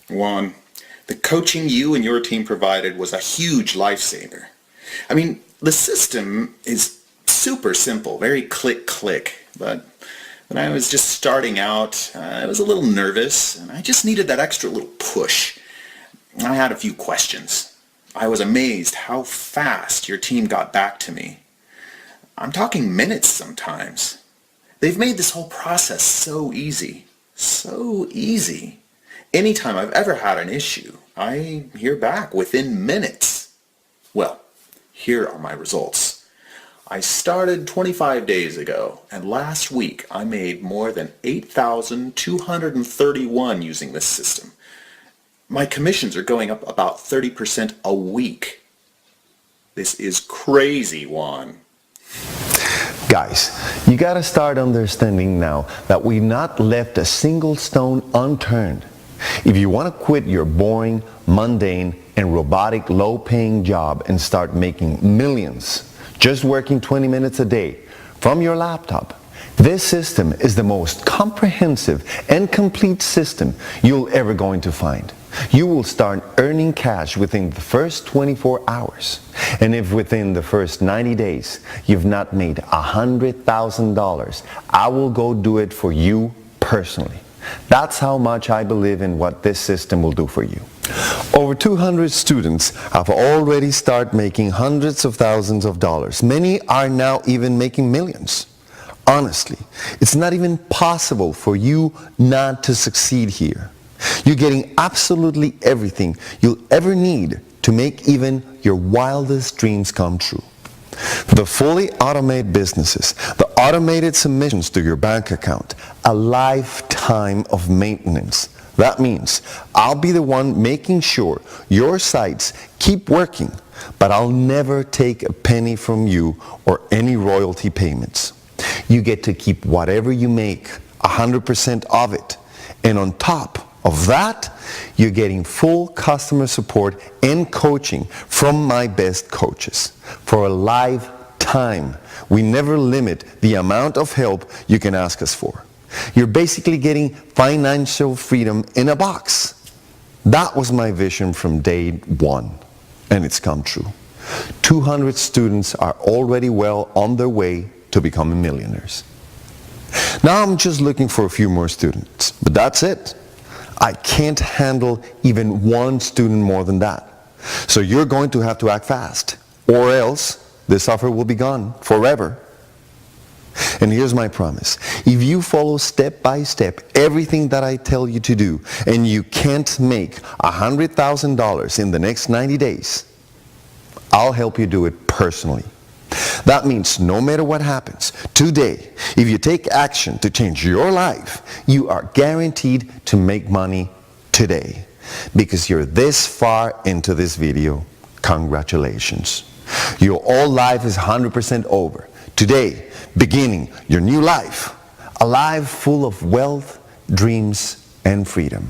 N: Juan, the coaching you and your team provided was a huge lifesaver. I mean, the system is super simple, very click, but when I was just starting out, I was a little nervous, and I just needed that extra little push. I had a few questions. I was amazed how fast your team got back to me. I'm talking minutes sometimes. They've made this whole process so easy, So easy. Anytime I've ever had an issue, I hear back within minutes. Well, here are my results. I started 25 days ago, and last week I made more than $8,231 using this system. My commissions are going up about 30% a week. This is crazy, Juan.
B: Guys, you gotta start understanding now that we've not left a single stone unturned. If you want to quit your boring, mundane, and robotic low-paying job and start making millions just working 20 minutes a day from your laptop, this system is the most comprehensive and complete system you'll ever going to find. You will start earning cash within the first 24 hours. And if within the first 90 days you've not made $100,000, I will go do it for you personally. That's how much I believe in what this system will do for you. Over 200 students have already started making hundreds of thousands of dollars. Many are now even making millions. Honestly, it's not even possible for you not to succeed here. You're getting absolutely everything you'll ever need to make even your wildest dreams come true. The fully automated businesses, the automated submissions to your bank account, a lifetime of maintenance. That means I'll be the one making sure your sites keep working, but I'll never take a penny from you or any royalty payments. You get to keep whatever you make, 100% of it. And on top of that, you're getting full customer support and coaching from my best coaches for a lifetime. We never limit the amount of help you can ask us for. You're basically getting financial freedom in a box. That was my vision from day one, and it's come true. 200 students are already well on their way to becoming millionaires. Now I'm just looking for a few more students, but that's it. I can't handle even one student more than that. So you're going to have to act fast, or else this offer will be gone forever. And here's my promise. If you follow step by step everything that I tell you to do, and you can't make $100,000 in the next 90 days, I'll help you do it personally. That means no matter what happens, today, if you take action to change your life, you are guaranteed to make money today. Because you're this far into this video, congratulations. Your old life is 100% over. Today, beginning your new life, a life full of wealth, dreams, and freedom.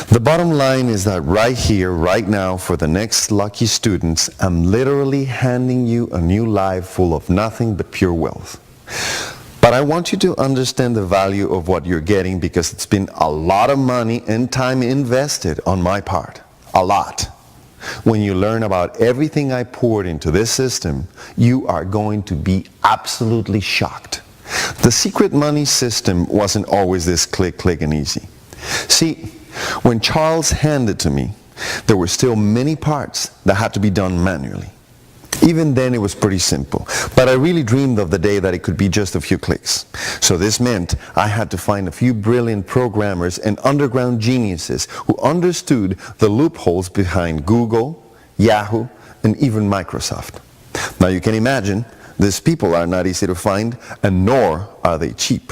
B: The bottom line is that right here, right now, for the next lucky students, I'm literally handing you a new life full of nothing but pure wealth. But I want you to understand the value of what you're getting, because it's been a lot of money and time invested on my part. A lot. When you learn about everything I poured into this system, you are going to be absolutely shocked. The secret money system wasn't always this click, click, and easy. See, when Charles handed it to me, there were still many parts that had to be done manually. Even then it was pretty simple, but I really dreamed of the day that it could be just a few clicks. So this meant I had to find a few brilliant programmers and underground geniuses who understood the loopholes behind Google, Yahoo, and even Microsoft. Now you can imagine, these people are not easy to find, and nor are they cheap.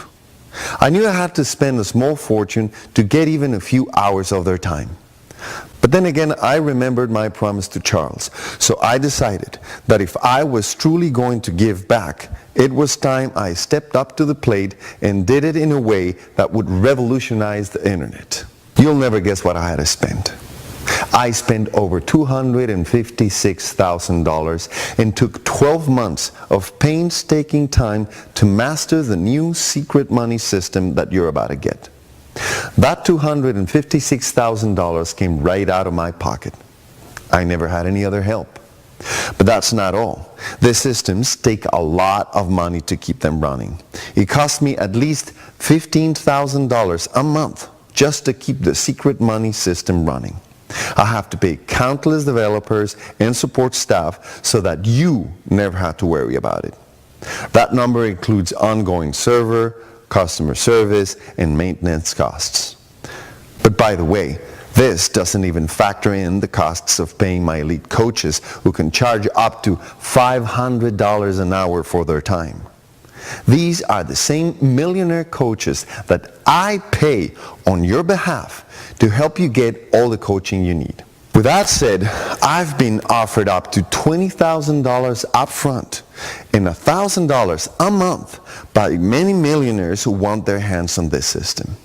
B: I knew I had to spend a small fortune to get even a few hours of their time. But then again, I remembered my promise to Charles, so I decided that if I was truly going to give back, it was time I stepped up to the plate and did it in a way that would revolutionize the internet. You'll never guess what I had to spend. I spent over $256,000 and took 12 months of painstaking time to master the new secret money system that you're about to get. That $256,000 came right out of my pocket. I never had any other help. But that's not all. The systems take a lot of money to keep them running. It cost me at least $15,000 a month just to keep the secret money system running. I have to pay countless developers and support staff so that you never have to worry about it. That number includes ongoing server, customer service, and maintenance costs. But by the way, this doesn't even factor in the costs of paying my elite coaches who can charge up to $500 an hour for their time. These are the same millionaire coaches that I pay on your behalf to help you get all the coaching you need. With that said, I've been offered up to $20,000 up front and $1,000 a month by many millionaires who want their hands on this system.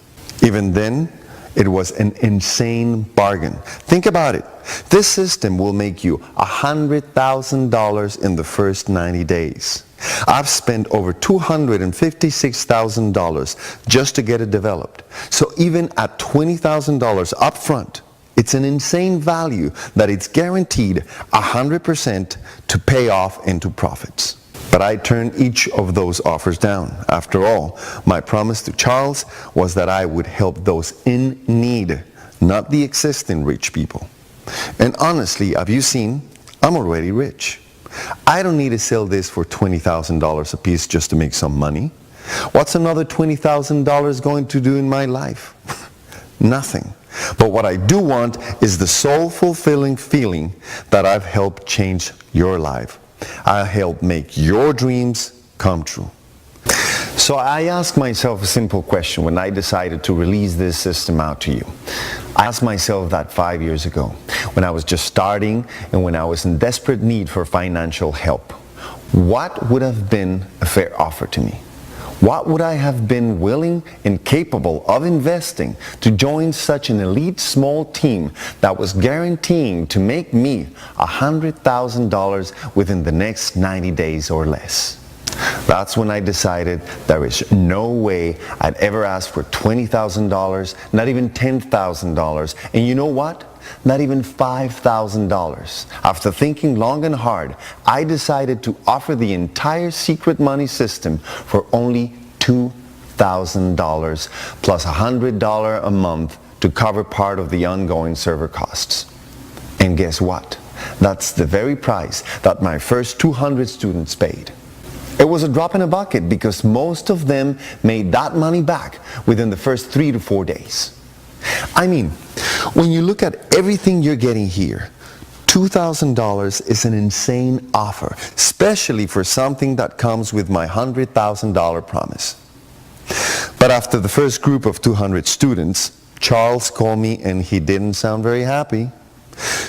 B: Even then, it was an insane bargain. Think about it. This system will make you $100,000 in the first 90 days. I've spent over $256,000 just to get it developed. So even at $20,000 up front, it's an insane value that it's guaranteed 100% to pay off into profits. But I turned each of those offers down. After all, my promise to Charles was that I would help those in need, not the existing rich people. And honestly, have you seen? I'm already rich. I don't need to sell this for $20,000 a piece just to make some money. What's another $20,000 going to do in my life? Nothing. But what I do want is the soul-fulfilling feeling that I've helped change your life. I help make your dreams come true. So I asked myself a simple question when I decided to release this system out to you. I asked myself that 5 years ago, when I was just starting and when I was in desperate need for financial help. What would have been a fair offer to me? What would I have been willing and capable of investing to join such an elite small team that was guaranteeing to make me $100,000 within the next 90 days or less? That's when I decided there is no way I'd ever ask for $20,000, not even $10,000, and you know what? Not even $5,000. After thinking long and hard, I decided to offer the entire secret money system for only $2,000 plus $100 a month to cover part of the ongoing server costs. And guess what? That's the very price that my first 200 students paid. It was a drop in a bucket because most of them made that money back within the first 3 to 4 days. I mean, when you look at everything you're getting here, $2,000 is an insane offer, especially for something that comes with my $100,000 promise. But after the first group of 200 students, Charles called me and he didn't sound very happy.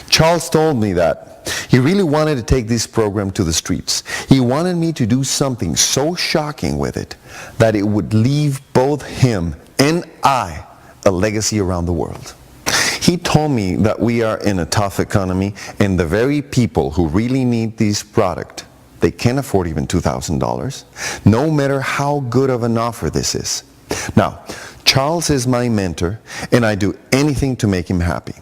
B: Charles told me that he really wanted to take this program to the streets. He wanted me to do something so shocking with it that it would leave both him and I a legacy around the world. He told me that we are in a tough economy and the very people who really need this product, they can't afford even $2,000, no matter how good of an offer this is. Now, Charles is my mentor and I do anything to make him happy.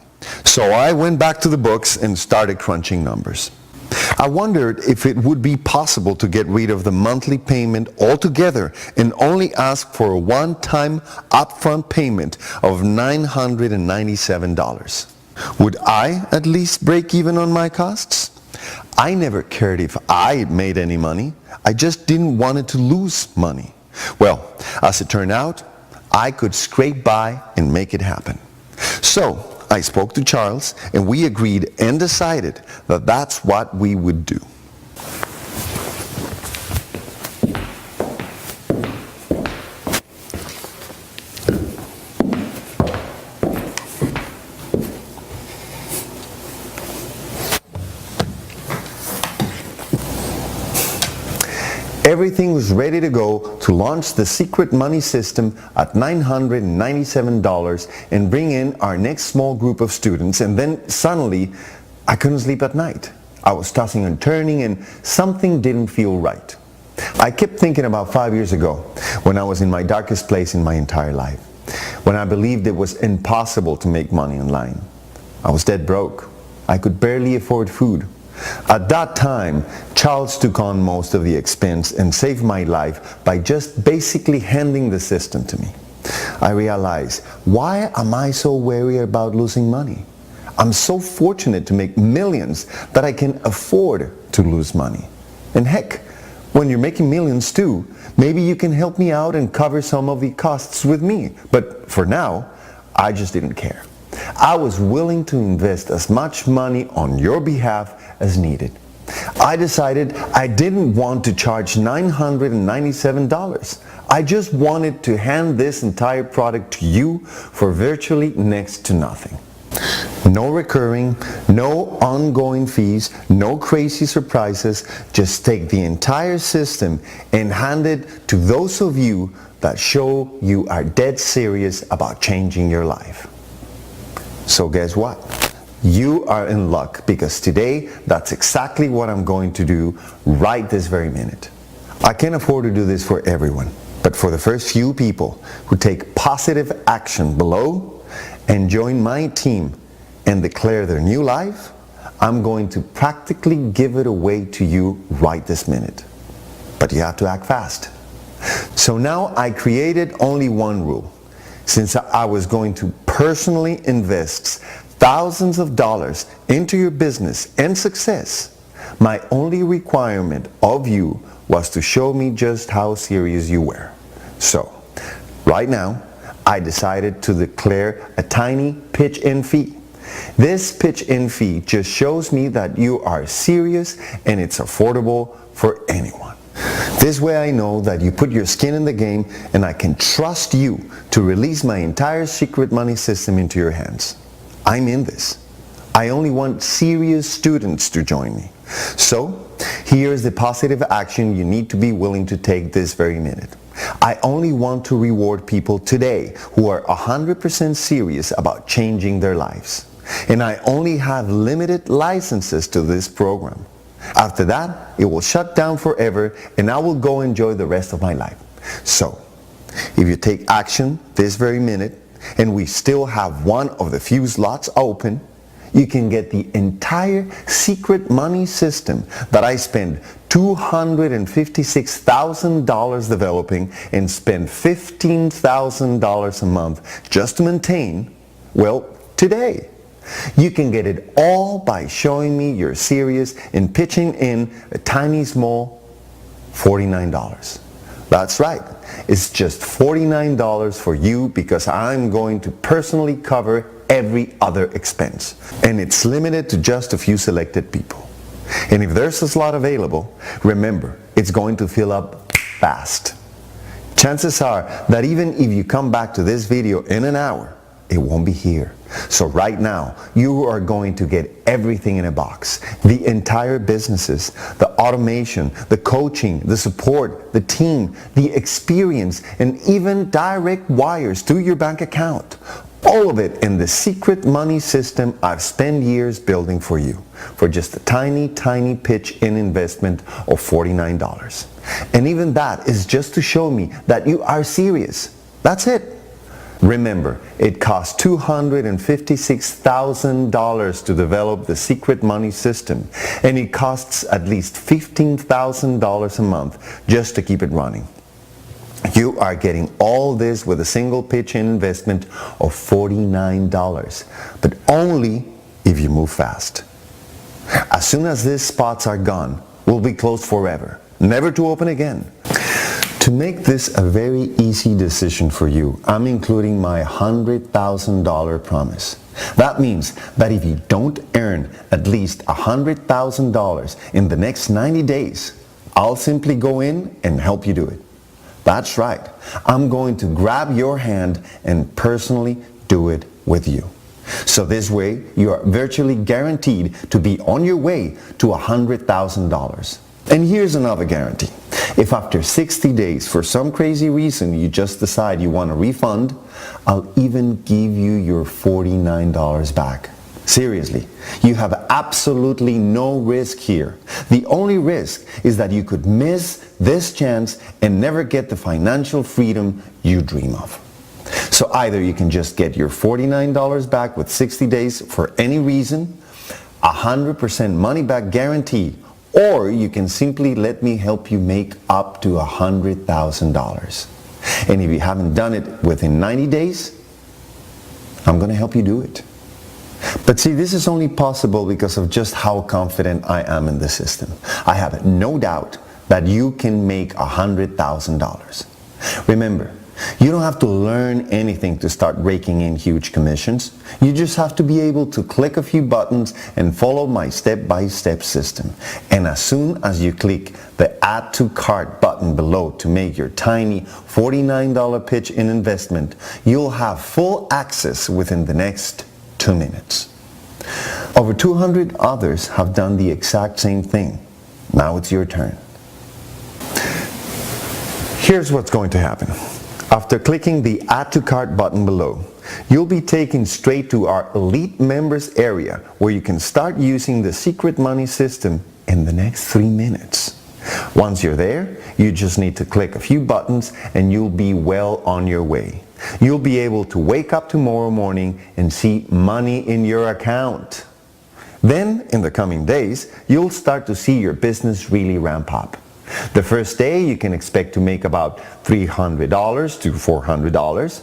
B: So I went back to the books and started crunching numbers. I wondered if it would be possible to get rid of the monthly payment altogether and only ask for a one-time upfront payment of $997. Would I at least break even on my costs? I never cared if I made any money. I just didn't want it to lose money. Well, as it turned out, I could scrape by and make it happen. So I spoke to Charles and we agreed and decided that that's what we would do. Everything was ready to go to launch the secret money system at $997 and bring in our next small group of students, and then suddenly I couldn't sleep at night. I was tossing and turning and something didn't feel right. I kept thinking about 5 years ago when I was in my darkest place in my entire life, when I believed it was impossible to make money online. I was dead broke. I could barely afford food. At that time, Charles took on most of the expense and saved my life by just basically handing the system to me. I realized, why am I so wary about losing money? I'm so fortunate to make millions that I can afford to lose money. And heck, When you're making millions too, maybe you can help me out and cover some of the costs with me. But for now, I just didn't care. I was willing to invest as much money on your behalf as needed. I decided I didn't want to charge $997. I just wanted to hand this entire product to you for virtually next to nothing. No recurring, no ongoing fees, no crazy surprises. Just take the entire system and hand it to those of you that show you are dead serious about changing your life. So guess what? You are in luck, because today that's exactly what I'm going to do right this very minute. I can't afford to do this for everyone, but for the first few people who take positive action below and join my team and declare their new life, I'm going to practically give it away to you right this minute. But you have to act fast. So now I created only one rule. Since I was going to personally invest thousands of dollars into your business and success, my only requirement of you was to show me just how serious you were. So, right now, I decided to declare a tiny pitch-in fee. This pitch-in fee just shows me that you are serious and it's affordable for anyone. This way I know that you put your skin in the game and I can trust you to release my entire secret money system into your hands. I'm in this. I only want serious students to join me. So, here's the positive action you need to be willing to take this very minute. I only want to reward people today who are 100% serious about changing their lives. And I only have limited licenses to this program. After that, it will shut down forever and I will go enjoy the rest of my life. So, if you take action this very minute and we still have one of the few slots open, you can get the entire secret money system that I spend $256,000 developing and spend $15,000 a month just to maintain, well, today. You can get it all by showing me you're serious and pitching in a tiny small $49. That's right. It's just $49 for you because I'm going to personally cover every other expense. And it's limited to just a few selected people. And if there's a slot available, remember, it's going to fill up fast. Chances are that even if you come back to this video in an hour, it won't be here. So right now, you are going to get everything in a box. The entire businesses, the automation, the coaching, the support, the team, the experience, and even direct wires to your bank account. All of it in the secret money system I've spent years building for you for just a tiny, tiny pitch-in investment of $49. And even that is just to show me that you are serious. That's it. Remember, it costs $256,000 to develop the secret money system, and it costs at least $15,000 a month just to keep it running. You are getting all this with a single pitch-in investment of $49, but only if you move fast. As soon as these spots are gone, we'll be closed forever, never to open again. To make this a very easy decision for you, I'm including my $100,000 promise. That means that if you don't earn at least $100,000 in the next 90 days, I'll simply go in and help you do it. That's right. I'm going to grab your hand and personally do it with you. So this way, you are virtually guaranteed to be on your way to $100,000. And here's another guarantee. If after 60 days, for some crazy reason, you just decide you want a refund, I'll even give you your $49 back. Seriously, you have absolutely no risk here. The only risk is that you could miss this chance and never get the financial freedom you dream of. So either you can just get your $49 back with 60 days for any reason, 100% money back guarantee, or you can simply let me help you make up to $100,000. And if you haven't done it within 90 days, I'm going to help you do it. But see, this is only possible because of just how confident I am in the system. I have no doubt that you can make $100,000. Remember, you don't have to learn anything to start raking in huge commissions. You just have to be able to click a few buttons and follow my step-by-step system. And as soon as you click the Add to Cart button below to make your tiny $49 pitch in investment, you'll have full access within the next 2 minutes. Over 200 others have done the exact same thing. Now it's your turn. Here's what's going to happen. After clicking the Add to Cart button below, you'll be taken straight to our Elite Members area where you can start using the Secret Money system in the next 3 minutes. Once you're there, you just need to click a few buttons and you'll be well on your way. You'll be able to wake up tomorrow morning and see money in your account. Then, in the coming days, you'll start to see your business really ramp up. The first day you can expect to make about $300 to $400,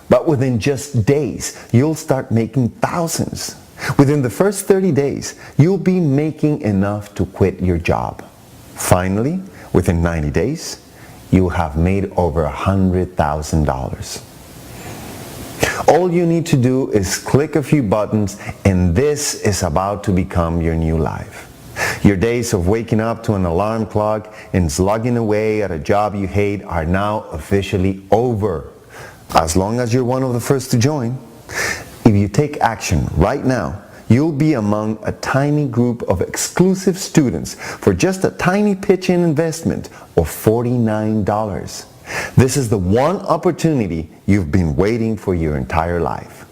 B: but within just days you'll start making thousands. Within the first 30 days you'll be making enough to quit your job. Finally, within 90 days you'll have made over $100,000. All you need to do is click a few buttons and this is about to become your new life. Your days of waking up to an alarm clock and slugging away at a job you hate are now officially over, as long as you're one of the first to join. If you take action right now, you'll be among a tiny group of exclusive students for just a tiny pitch-in investment of $49. This is the one opportunity you've been waiting for your entire life.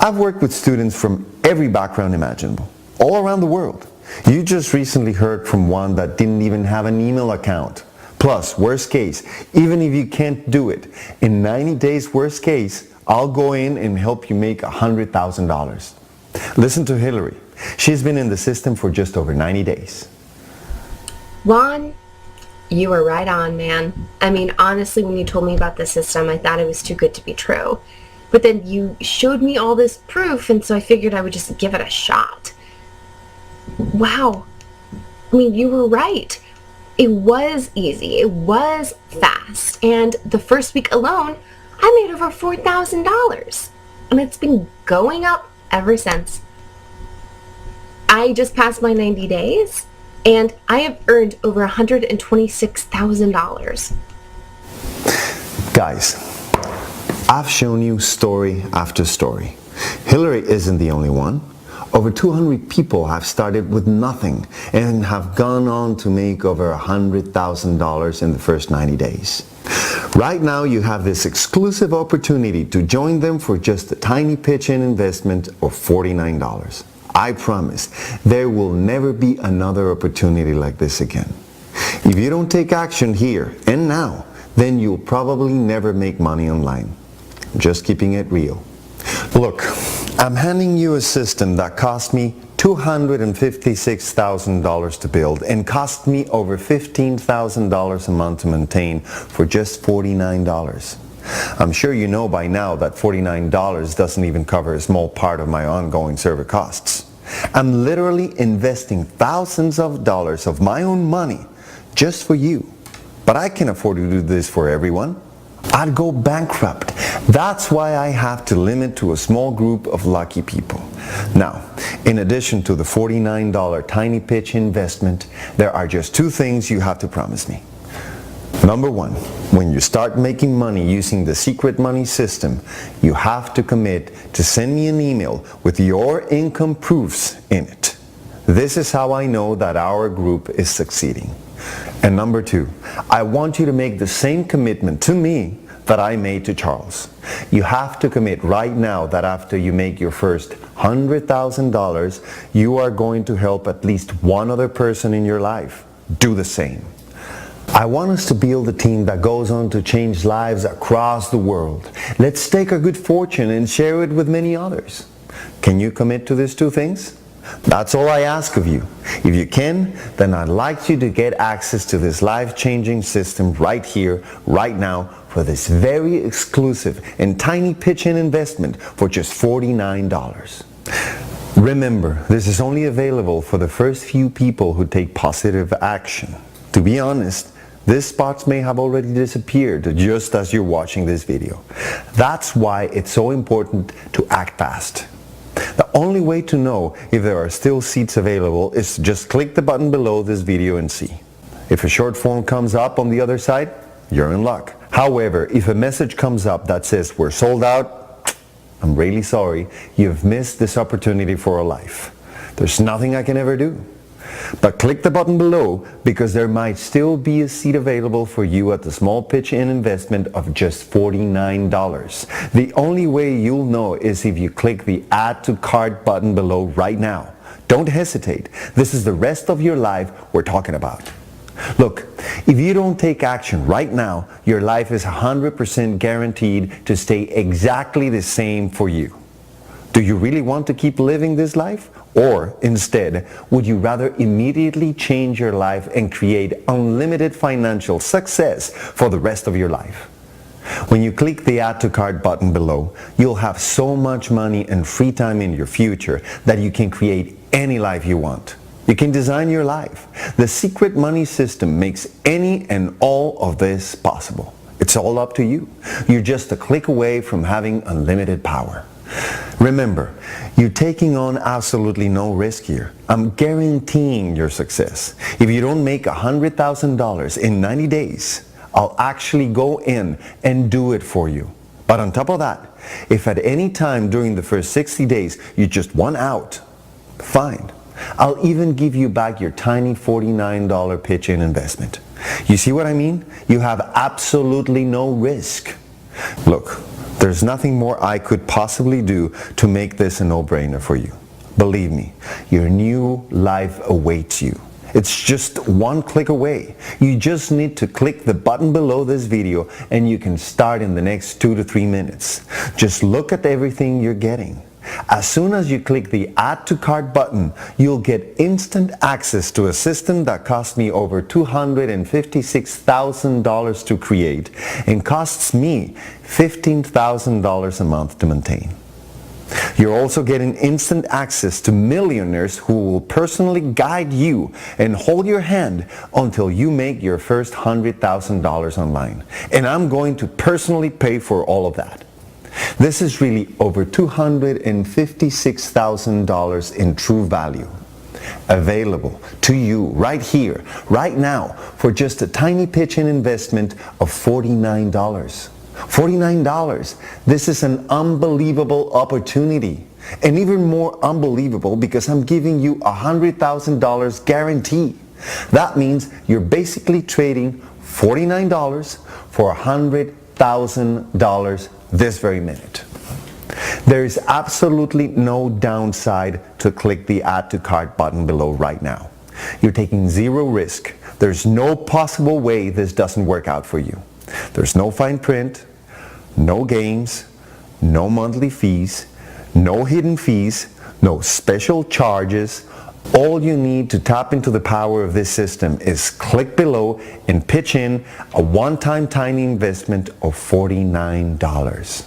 B: I've worked with students from every background imaginable, all around the world. You just recently heard from one that didn't even have an email account. Plus, worst case, even if you can't do it, in 90 days worst case, I'll go in and help you make $100,000. Listen to Hillary. She's been in the system for just over 90 days.
K: Juan, you were right on, man. I mean, honestly, when you told me about the system, I thought it was too good to be true. But then you showed me all this proof, and so I figured I would just give it a shot. Wow. I mean, you were right. It was easy. It was fast. And the first week alone, I made over $4,000. And it's been going up ever since. I just passed my 90 days, and I have earned over $126,000.
B: Guys, I've shown you story after story. Hillary isn't the only one. Over 200 people have started with nothing and have gone on to make over $100,000 in the first 90 days. Right now you have this exclusive opportunity to join them for just a tiny pitch-in investment of $49. I promise there will never be another opportunity like this again. If you don't take action here and now, then you'll probably never make money online. Just keeping it real. Look, I'm handing you a system that cost me $256,000 to build and cost me over $15,000 a month to maintain for just $49. I'm sure you know by now that $49 doesn't even cover a small part of my ongoing server costs. I'm literally investing thousands of dollars of my own money just for you. But I can afford to do this for everyone. I'd go bankrupt. That's why I have to limit to a small group of lucky people. Now, in addition to the $49 tiny pitch investment, there are just two things you have to promise me. Number one, when you start making money using the Secret Money system, you have to commit to send me an email with your income proofs in it. This is how I know that our group is succeeding. And number two, I want you to make the same commitment to me that I made to Charles. You have to commit right now that after you make your first $100,000, you are going to help at least one other person in your life do the same. I want us to build a team that goes on to change lives across the world. Let's take our good fortune and share it with many others. Can you commit to these two things? That's all I ask of you. If you can, then I'd like you to get access to this life-changing system right here, right now, for this very exclusive and tiny pitch-in investment for just $49. Remember, this is only available for the first few people who take positive action. To be honest, these spots may have already disappeared just as you're watching this video. That's why it's so important to act fast. The only way to know if there are still seats available is to just click the button below this video and see. If a short form comes up on the other side, you're in luck. However, if a message comes up that says we're sold out, I'm really sorry, you've missed this opportunity for a life. There's nothing I can ever do. But click the button below because there might still be a seat available for you at the small pitch-in investment of just $49. The only way you'll know is if you click the Add to Cart button below right now. Don't hesitate. This is the rest of your life we're talking about. Look, if you don't take action right now, your life is 100% guaranteed to stay exactly the same for you. Do you really want to keep living this life? Or instead, would you rather immediately change your life and create unlimited financial success for the rest of your life? When you click the Add to Cart button below, you'll have so much money and free time in your future that you can create any life you want. You can design your life. The Secret Money System makes any and all of this possible. It's all up to you. You're just a click away from having unlimited power. Remember, you're taking on absolutely no risk here. I'm guaranteeing your success. If you don't make $100,000 in 90 days, I'll actually go in and do it for you. But on top of that, if at any time during the first 60 days you just want out, fine. I'll even give you back your tiny $49 pitch-in investment. You see what I mean? You have absolutely no risk. Look, there's nothing more I could possibly do to make this a no-brainer for you. Believe me, your new life awaits you. It's just one click away. You just need to click the button below this video and you can start in the next 2 to 3 minutes. Just look at everything you're getting. As soon as you click the Add to Cart button, you'll get instant access to a system that cost me over $256,000 to create and costs me $15,000 a month to maintain. You're also getting instant access to millionaires who will personally guide you and hold your hand until you make your first $100,000 online. And I'm going to personally pay for all of that. This is really over $256,000 in true value, available to you right here, right now, for just a tiny pitch-in investment of $49. $49. This is an unbelievable opportunity. And even more unbelievable because I'm giving you $100,000 guarantee. That means you're basically trading $49 for $100,000 this very minute. There is absolutely no downside to click the Add to Cart button below right now. You're taking zero risk. There's no possible way this doesn't work out for you. There's no fine print, no games, no monthly fees, no hidden fees, no special charges. All you need to tap into the power of this system is click below and pitch in a one-time tiny investment of $49.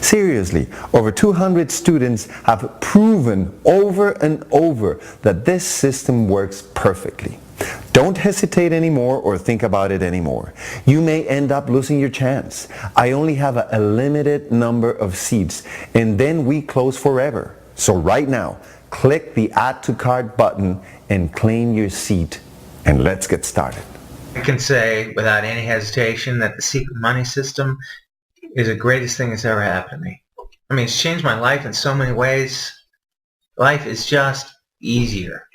B: Seriously, over 200 students have proven over and over that this system works perfectly. Don't hesitate anymore or think about it anymore. You may end up losing your chance. I only have a limited number of seats and then we close forever. So right now, click the Add to Cart button and claim your seat, and let's get started.
C: I can say without any hesitation that the Secret Money System is the greatest thing that's ever happened to me. I mean, it's changed my life in so many ways. Life is just easier.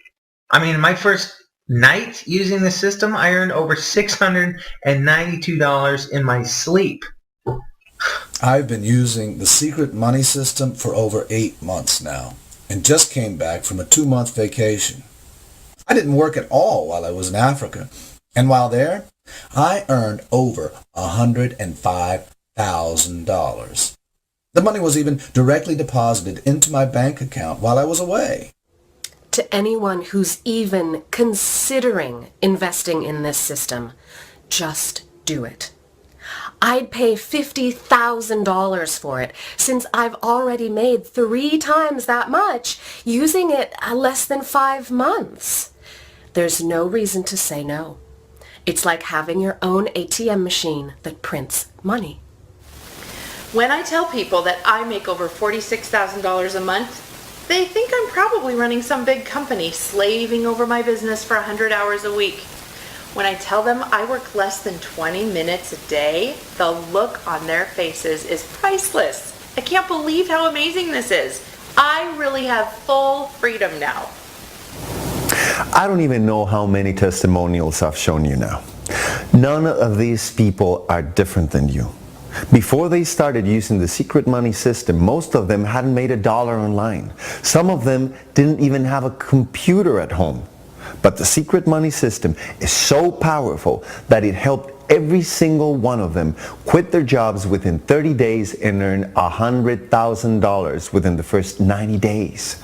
C: I mean, my first night using the system, I earned over $692 in my sleep.
D: I've been using the Secret Money System for over 8 months now, and just came back from a 2-month vacation. I didn't work at all while I was in Africa, and while there, I earned over $105,000. The money was even directly deposited into my bank account while I was away.
E: To anyone who's even considering investing in this system, just do it. I'd pay $50,000 for it since I've already made 3 times that much using it less than 5 months. There's no reason to say no. It's like having your own ATM machine that prints money.
F: When I tell people that I make over $46,000 a month, they think I'm probably running some big company slaving over my business for 100 hours a week. When I tell them I work less than 20 minutes a day, the look on their faces is priceless. I can't believe how amazing this is. I really have full freedom now.
B: I don't even know how many testimonials I've shown you now. None of these people are different than you. Before they started using the secret money system, most of them hadn't made $1 online. Some of them didn't even have a computer at home. But the secret money system is so powerful that it helped every single one of them quit their jobs within 30 days and earn $100,000 within the first 90 days.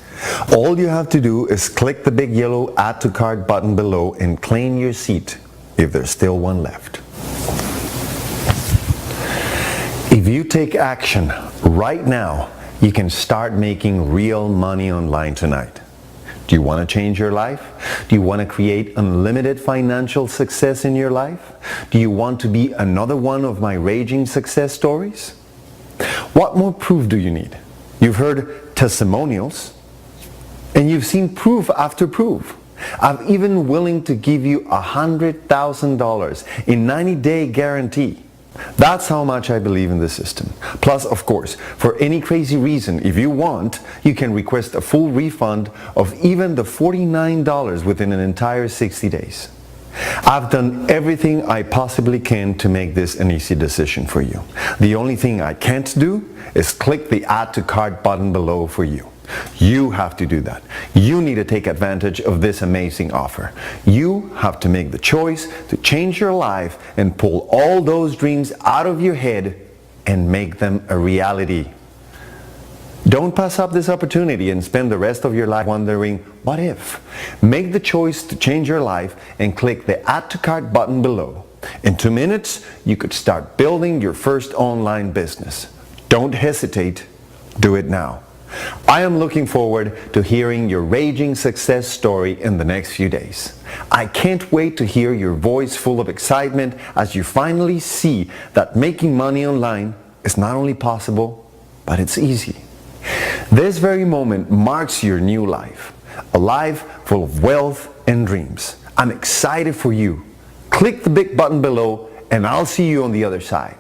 B: All you have to do is click the big yellow Add to Cart button below and claim your seat, if there's still one left. If you take action right now, you can start making real money online tonight. Do you want to change your life? Do you want to create unlimited financial success in your life? Do you want to be another one of my raging success stories? What more proof do you need? You've heard testimonials, and you've seen proof after proof. I'm even willing to give you $100,000 in 90-day guarantee. That's how much I believe in the system. Plus, of course, for any crazy reason, if you want, you can request a full refund of even the $49 within an entire 60 days. I've done everything I possibly can to make this an easy decision for you. The only thing I can't do is click the Add to Cart button below for you. You have to do that. You need to take advantage of this amazing offer. You have to make the choice to change your life and pull all those dreams out of your head and make them a reality. Don't pass up this opportunity and spend the rest of your life wondering, what if? Make the choice to change your life and click the Add to Cart button below. In 2 minutes, you could start building your first online business. Don't hesitate. Do it now. I am looking forward to hearing your raging success story in the next few days. I can't wait to hear your voice full of excitement as you finally see that making money online is not only possible, but it's easy. This very moment marks your new life, a life full of wealth and dreams. I'm excited for you. Click the big button below and I'll see you on the other side.